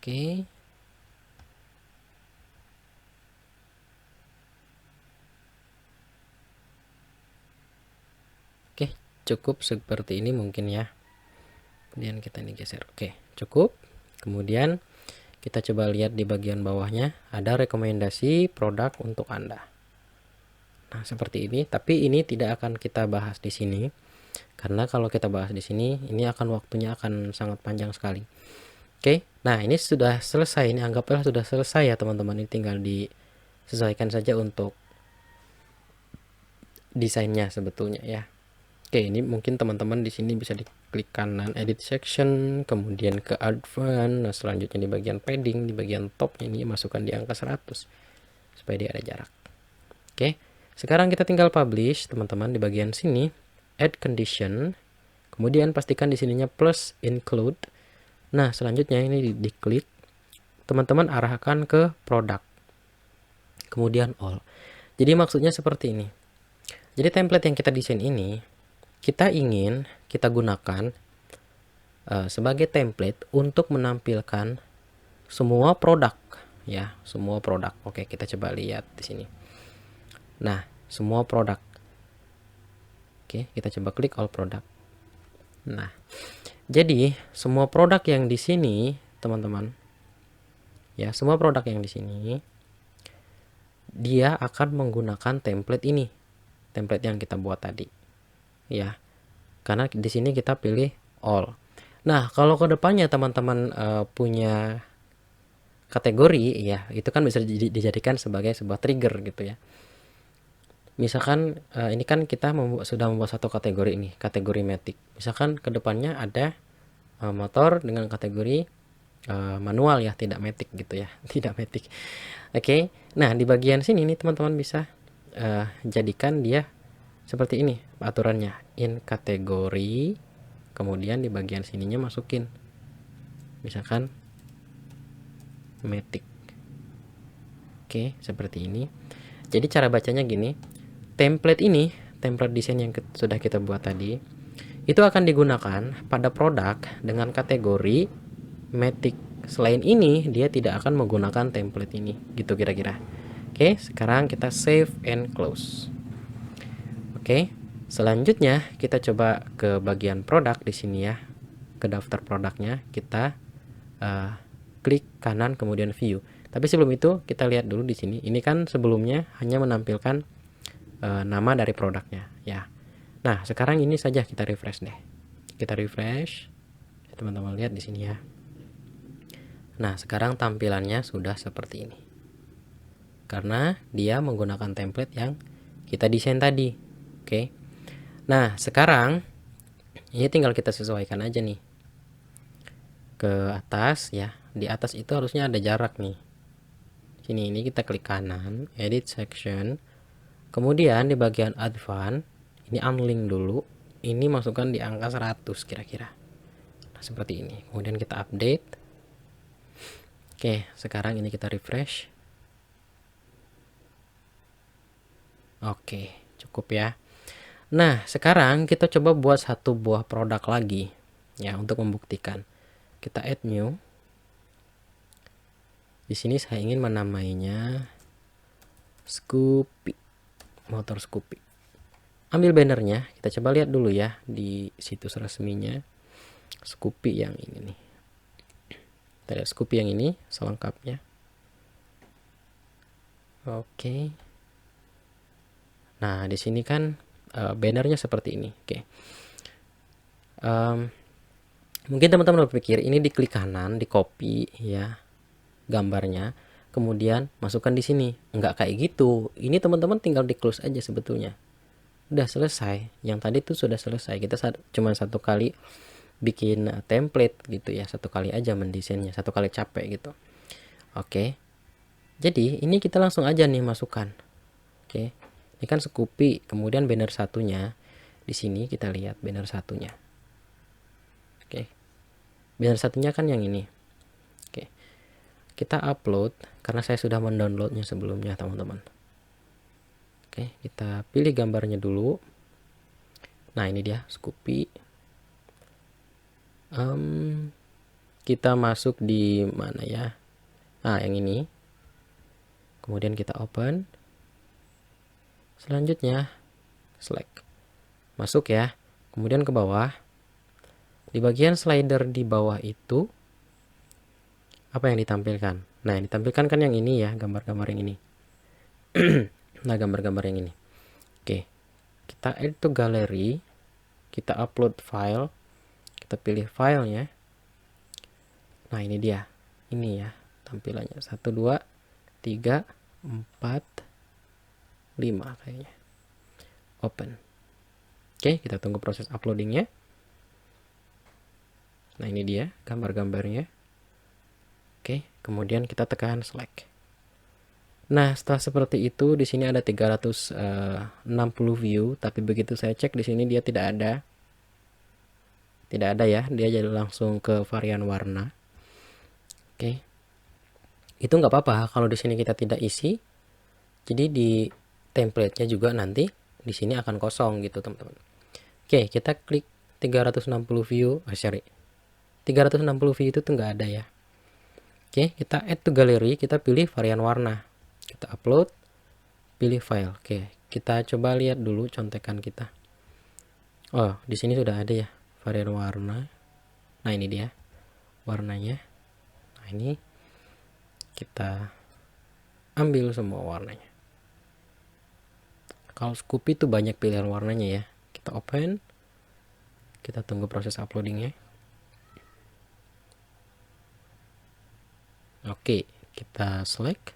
Oke. Oke, cukup seperti ini mungkin ya. Kemudian kita ini geser. Oke, cukup. Kemudian kita coba lihat di bagian bawahnya ada rekomendasi produk untuk Anda. Nah, seperti ini, tapi ini tidak akan kita bahas di sini. Karena kalau kita bahas di sini, ini waktunya akan sangat panjang sekali. Oke, nah ini sudah selesai. Ini anggaplah sudah selesai ya teman-teman. Ini tinggal disesuaikan saja untuk desainnya sebetulnya ya. Oke, ini mungkin teman-teman di sini bisa diklik kanan edit section, kemudian ke advance. Nah, selanjutnya di bagian padding, di bagian top ini masukkan di angka 100 supaya dia ada jarak. Oke, sekarang kita tinggal publish teman-teman di bagian sini. Add condition, kemudian pastikan di sininya plus include. Nah, selanjutnya ini diklik, teman-teman arahkan ke produk, kemudian all. Jadi maksudnya seperti ini. Jadi template yang kita desain ini kita ingin kita gunakan sebagai template untuk menampilkan semua produk ya, semua produk. Oke, kita coba lihat di sini. Nah, semua produk. Oke, kita coba klik all product. Nah, jadi semua produk yang di sini, teman-teman, ya, semua produk yang di sini dia akan menggunakan template ini, template yang kita buat tadi, ya. Karena di sini kita pilih all. Nah, kalau kedepannya teman-teman punya kategori, ya, itu kan bisa dijadikan sebagai sebuah trigger gitu ya. Misalkan ini kan kita sudah membuat satu kategori ini, kategori matic. Misalkan kedepannya ada motor dengan kategori manual ya, tidak matic gitu ya, tidak matic. Oke, nah di bagian sini nih teman-teman bisa jadikan dia seperti ini aturannya, in kategori, kemudian di bagian sininya masukin misalkan matic. Oke, seperti ini. Jadi cara bacanya gini, template ini, template desain yang sudah kita buat tadi, itu akan digunakan pada produk dengan kategori matic. Selain ini, dia tidak akan menggunakan template ini, gitu kira-kira. Oke, sekarang kita save and close. Oke, selanjutnya kita coba ke bagian produk di sini ya, ke daftar produknya. Kita klik kanan kemudian view. Tapi sebelum itu kita lihat dulu di sini. Ini kan sebelumnya hanya menampilkan nama dari produknya ya. Nah, sekarang ini saja kita refresh deh. Kita refresh. Teman-teman lihat di sini ya. Nah, sekarang tampilannya sudah seperti ini. Karena dia menggunakan template yang kita desain tadi. Oke. Nah, sekarang ini tinggal kita sesuaikan aja nih. Ke atas ya. Di atas itu harusnya ada jarak nih. Sini ini kita klik kanan, edit section. Kemudian di bagian advance, ini unlink dulu. Ini masukkan di angka 100 kira-kira. Nah, seperti ini. Kemudian kita update. Oke, sekarang ini kita refresh. Oke, cukup ya. Nah, sekarang kita coba buat satu buah produk lagi ya untuk membuktikan. Kita add new. Di sini saya ingin menamainya Scoopy, motor Scoopy. Ambil bannernya, kita coba lihat dulu ya di situs resminya Scoopy yang ini nih. Kita lihat Scoopy yang ini selengkapnya. Oke. Nah, di sini kan bannernya seperti ini. Oke. Mungkin teman-teman berpikir ini diklik kanan, di copy ya gambarnya, kemudian masukkan di sini. Enggak kayak gitu. Ini teman-teman tinggal di close aja sebetulnya. Udah selesai. Yang tadi tuh sudah selesai. Kita cuma satu kali bikin template gitu ya, satu kali aja mendesainnya, satu kali capek gitu. Oke. Jadi ini kita langsung aja nih masukkan. Oke. Ini kan Scoopy, kemudian banner satunya di sini kita lihat banner satunya. Oke. Banner satunya kan yang ini. Oke. Kita upload karena saya sudah mendownloadnya sebelumnya, teman-teman. Oke, kita pilih gambarnya dulu. Nah, ini dia Scoopy. Kita masuk di mana ya? Nah, yang ini. Kemudian kita open. Selanjutnya select. Masuk ya. Kemudian ke bawah. Di bagian slider di bawah itu apa yang ditampilkan? Nah, yang ditampilkan kan yang ini ya, gambar-gambar yang ini. Nah, gambar-gambar yang ini. Oke. Kita add to gallery. Kita upload file. Kita pilih filenya. Nah, ini dia. Ini ya tampilannya. 1 2 3 4 5 kayaknya. Open. Oke, kita tunggu proses uploadingnya. Nah, ini dia gambar-gambarnya. Oke, kemudian kita tekan select. Nah, setelah seperti itu di sini ada 360 view, tapi begitu saya cek di sini dia tidak ada. Tidak ada ya, dia jadi langsung ke varian warna. Oke. Itu nggak apa-apa kalau di sini kita tidak isi. Jadi di template-nya juga nanti di sini akan kosong gitu teman-teman. Oke, kita klik 360 view, 360 view itu tuh nggak ada ya. Oke, kita add to gallery, kita pilih varian warna, kita upload, pilih file. Oke, kita coba lihat dulu contekan kita. Oh, di sini sudah ada ya varian warna. Nah, ini dia warnanya. Nah, ini kita ambil semua warnanya. Kalau Scoopy itu banyak pilihan warnanya ya. Kita open, kita tunggu proses uploadingnya. Oke, kita select.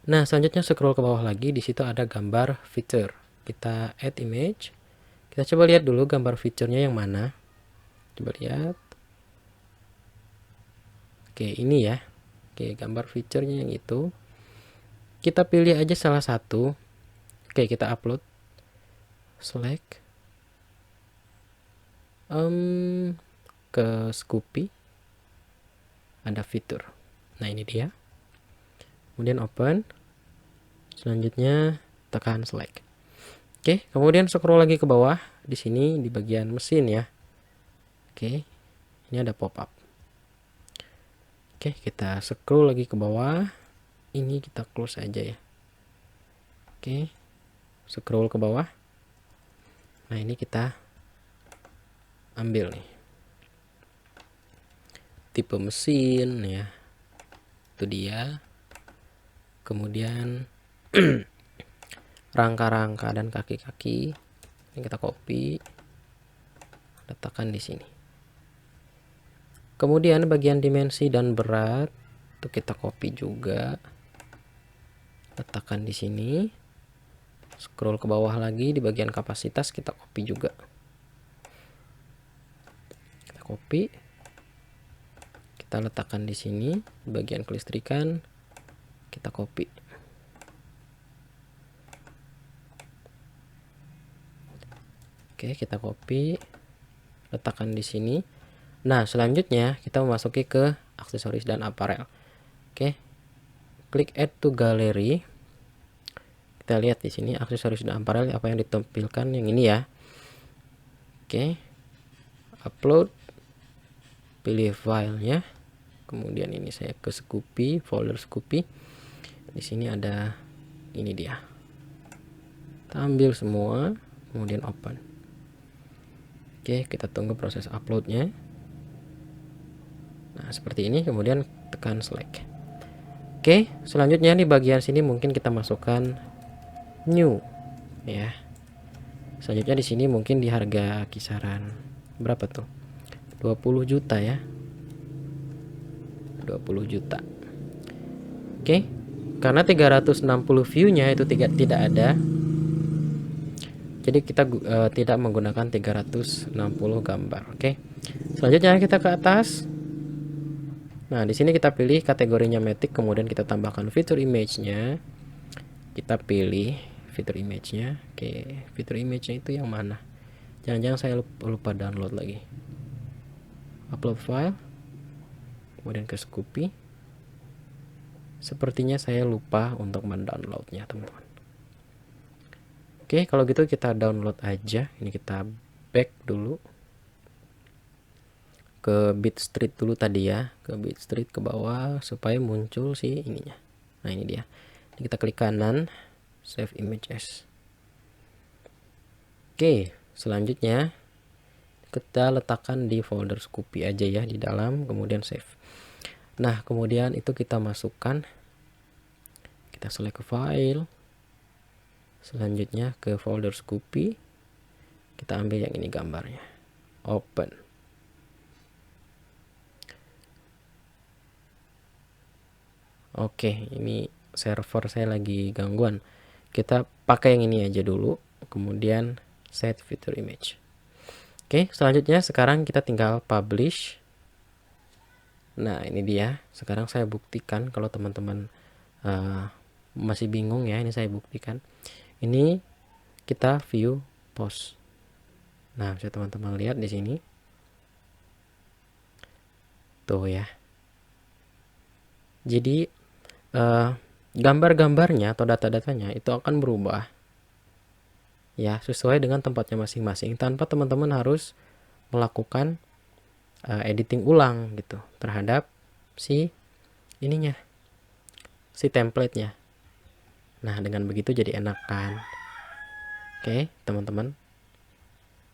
Nah, selanjutnya scroll ke bawah lagi, di situ ada gambar feature. Kita add image. Kita coba lihat dulu gambar feature-nya yang mana. Coba lihat. Oke, ini ya. Oke, gambar feature-nya yang itu. Kita pilih aja salah satu. Oke, kita upload. Select. Ke Scoopy. Ada fitur. Nah, ini dia. Kemudian open. Selanjutnya tekan select. Oke, kemudian scroll lagi ke bawah. Di sini di bagian mesin ya. Oke, ini ada pop-up. Oke, kita scroll lagi ke bawah. Ini kita close aja ya. Oke, scroll ke bawah. Nah, ini kita ambil nih. Tipe mesin ya. Itu dia. Kemudian rangka-rangka dan kaki-kaki. Ini kita copy. Letakkan di sini. Kemudian bagian dimensi dan berat itu kita copy juga. Letakkan di sini. Scroll ke bawah lagi di bagian kapasitas kita copy juga. Kita copy. Kita letakkan di sini di bagian kelistrikan. Kita copy. Oke, kita copy. Letakkan di sini. Nah, selanjutnya kita memasuki ke aksesoris dan aparel. Oke. Klik add to gallery. Kita lihat di sini aksesoris dan aparel apa yang ditampilkan yang ini ya. Oke. Upload. Pilih filenya. Kemudian ini saya ke Scoopy, folder Scoopy. Di sini ada ini dia. Kita ambil semua, kemudian open. Oke, kita tunggu proses uploadnya. Nah, seperti ini, kemudian tekan select. Oke, selanjutnya di bagian sini mungkin kita masukkan new ya. Selanjutnya di sini mungkin di harga kisaran berapa tuh? 20 juta ya. 20 juta. Oke. Karena 360 view-nya itu tidak ada. Jadi kita tidak menggunakan 360 gambar, oke. Selanjutnya kita ke atas. Nah, di sini kita pilih kategorinya Matic, kemudian kita tambahkan fitur image-nya. Kita pilih fitur image-nya. Oke, fitur image-nya itu yang mana? Jangan-jangan saya lupa download lagi. Upload file. Kemudian ke Scoopy. Sepertinya saya lupa untuk mendownloadnya, teman-teman. Oke, kalau gitu kita download aja. Ini kita back dulu ke Bitstreet dulu tadi ya, ke Bitstreet ke bawah supaya muncul si ininya. Nah, ini dia. Ini kita klik kanan, save image as. Oke, selanjutnya kita letakkan di folder Scoopy aja ya di dalam, kemudian save. Nah, kemudian itu kita masukkan, kita select ke file, selanjutnya ke folder Scoopy, kita ambil yang ini gambarnya, open. Oke, ini server saya lagi gangguan. Kita pakai yang ini aja dulu, kemudian set fitur image. Oke, selanjutnya sekarang kita tinggal publish. Nah, ini dia. Sekarang saya buktikan kalau teman-teman masih bingung ya, ini saya buktikan. Ini kita view post. Nah, bisa teman-teman lihat di sini. Tuh ya. Jadi gambar-gambarnya atau data-datanya itu akan berubah ya, sesuai dengan tempatnya masing-masing tanpa teman-teman harus melakukan editing ulang gitu terhadap si ininya, si template-nya. Nah, dengan begitu jadi enak kan. Oke, teman-teman.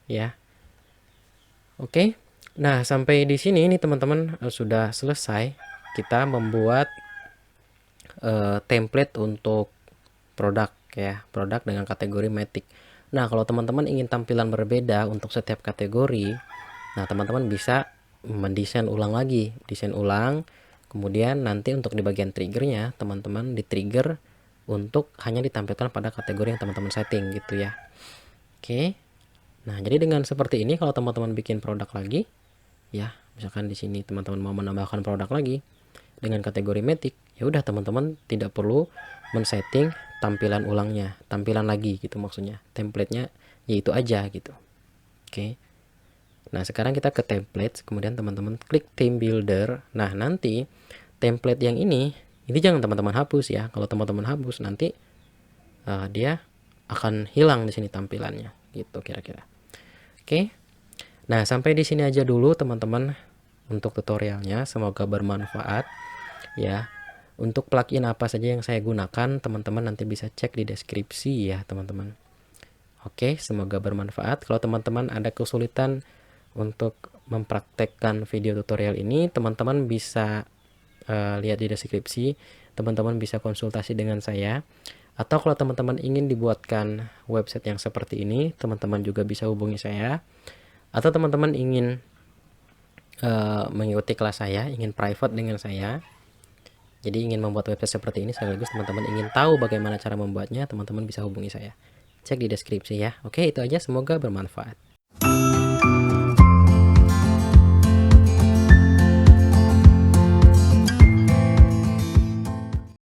Ya. Oke. Nah, sampai di sini nih teman-teman sudah selesai kita membuat template untuk produk ya, produk dengan kategori Matic. Nah, kalau teman-teman ingin tampilan berbeda untuk setiap kategori, nah teman-teman bisa mendesain ulang lagi, desain ulang. Kemudian nanti untuk di bagian triggernya, teman-teman di trigger untuk hanya ditampilkan pada kategori yang teman-teman setting gitu ya. Oke. Nah, jadi dengan seperti ini kalau teman-teman bikin produk lagi, ya, misalkan di sini teman-teman mau menambahkan produk lagi dengan kategori Matic, ya udah teman-teman tidak perlu men-setting tampilan ulangnya, tampilan lagi gitu maksudnya. Template-nya yaitu aja gitu. Oke. Nah, sekarang kita ke template, kemudian teman-teman klik theme builder. Nah, nanti template yang ini jangan teman-teman hapus ya. Kalau teman-teman hapus nanti dia akan hilang di sini tampilannya gitu kira-kira. Oke. Nah, sampai di sini aja dulu teman-teman untuk tutorialnya. Semoga bermanfaat ya. Untuk plugin apa saja yang saya gunakan, teman-teman nanti bisa cek di deskripsi ya, teman-teman. Oke, semoga bermanfaat. Kalau teman-teman ada kesulitan untuk mempraktekkan video tutorial ini, teman-teman bisa lihat di deskripsi. Teman-teman bisa konsultasi dengan saya. Atau kalau teman-teman ingin dibuatkan website yang seperti ini, teman-teman juga bisa hubungi saya. Atau teman-teman ingin mengikuti kelas saya, ingin private dengan saya, jadi ingin membuat website seperti ini sekaligus teman-teman ingin tahu bagaimana cara membuatnya, teman-teman bisa hubungi saya. Cek di deskripsi ya. Oke, itu aja, semoga bermanfaat.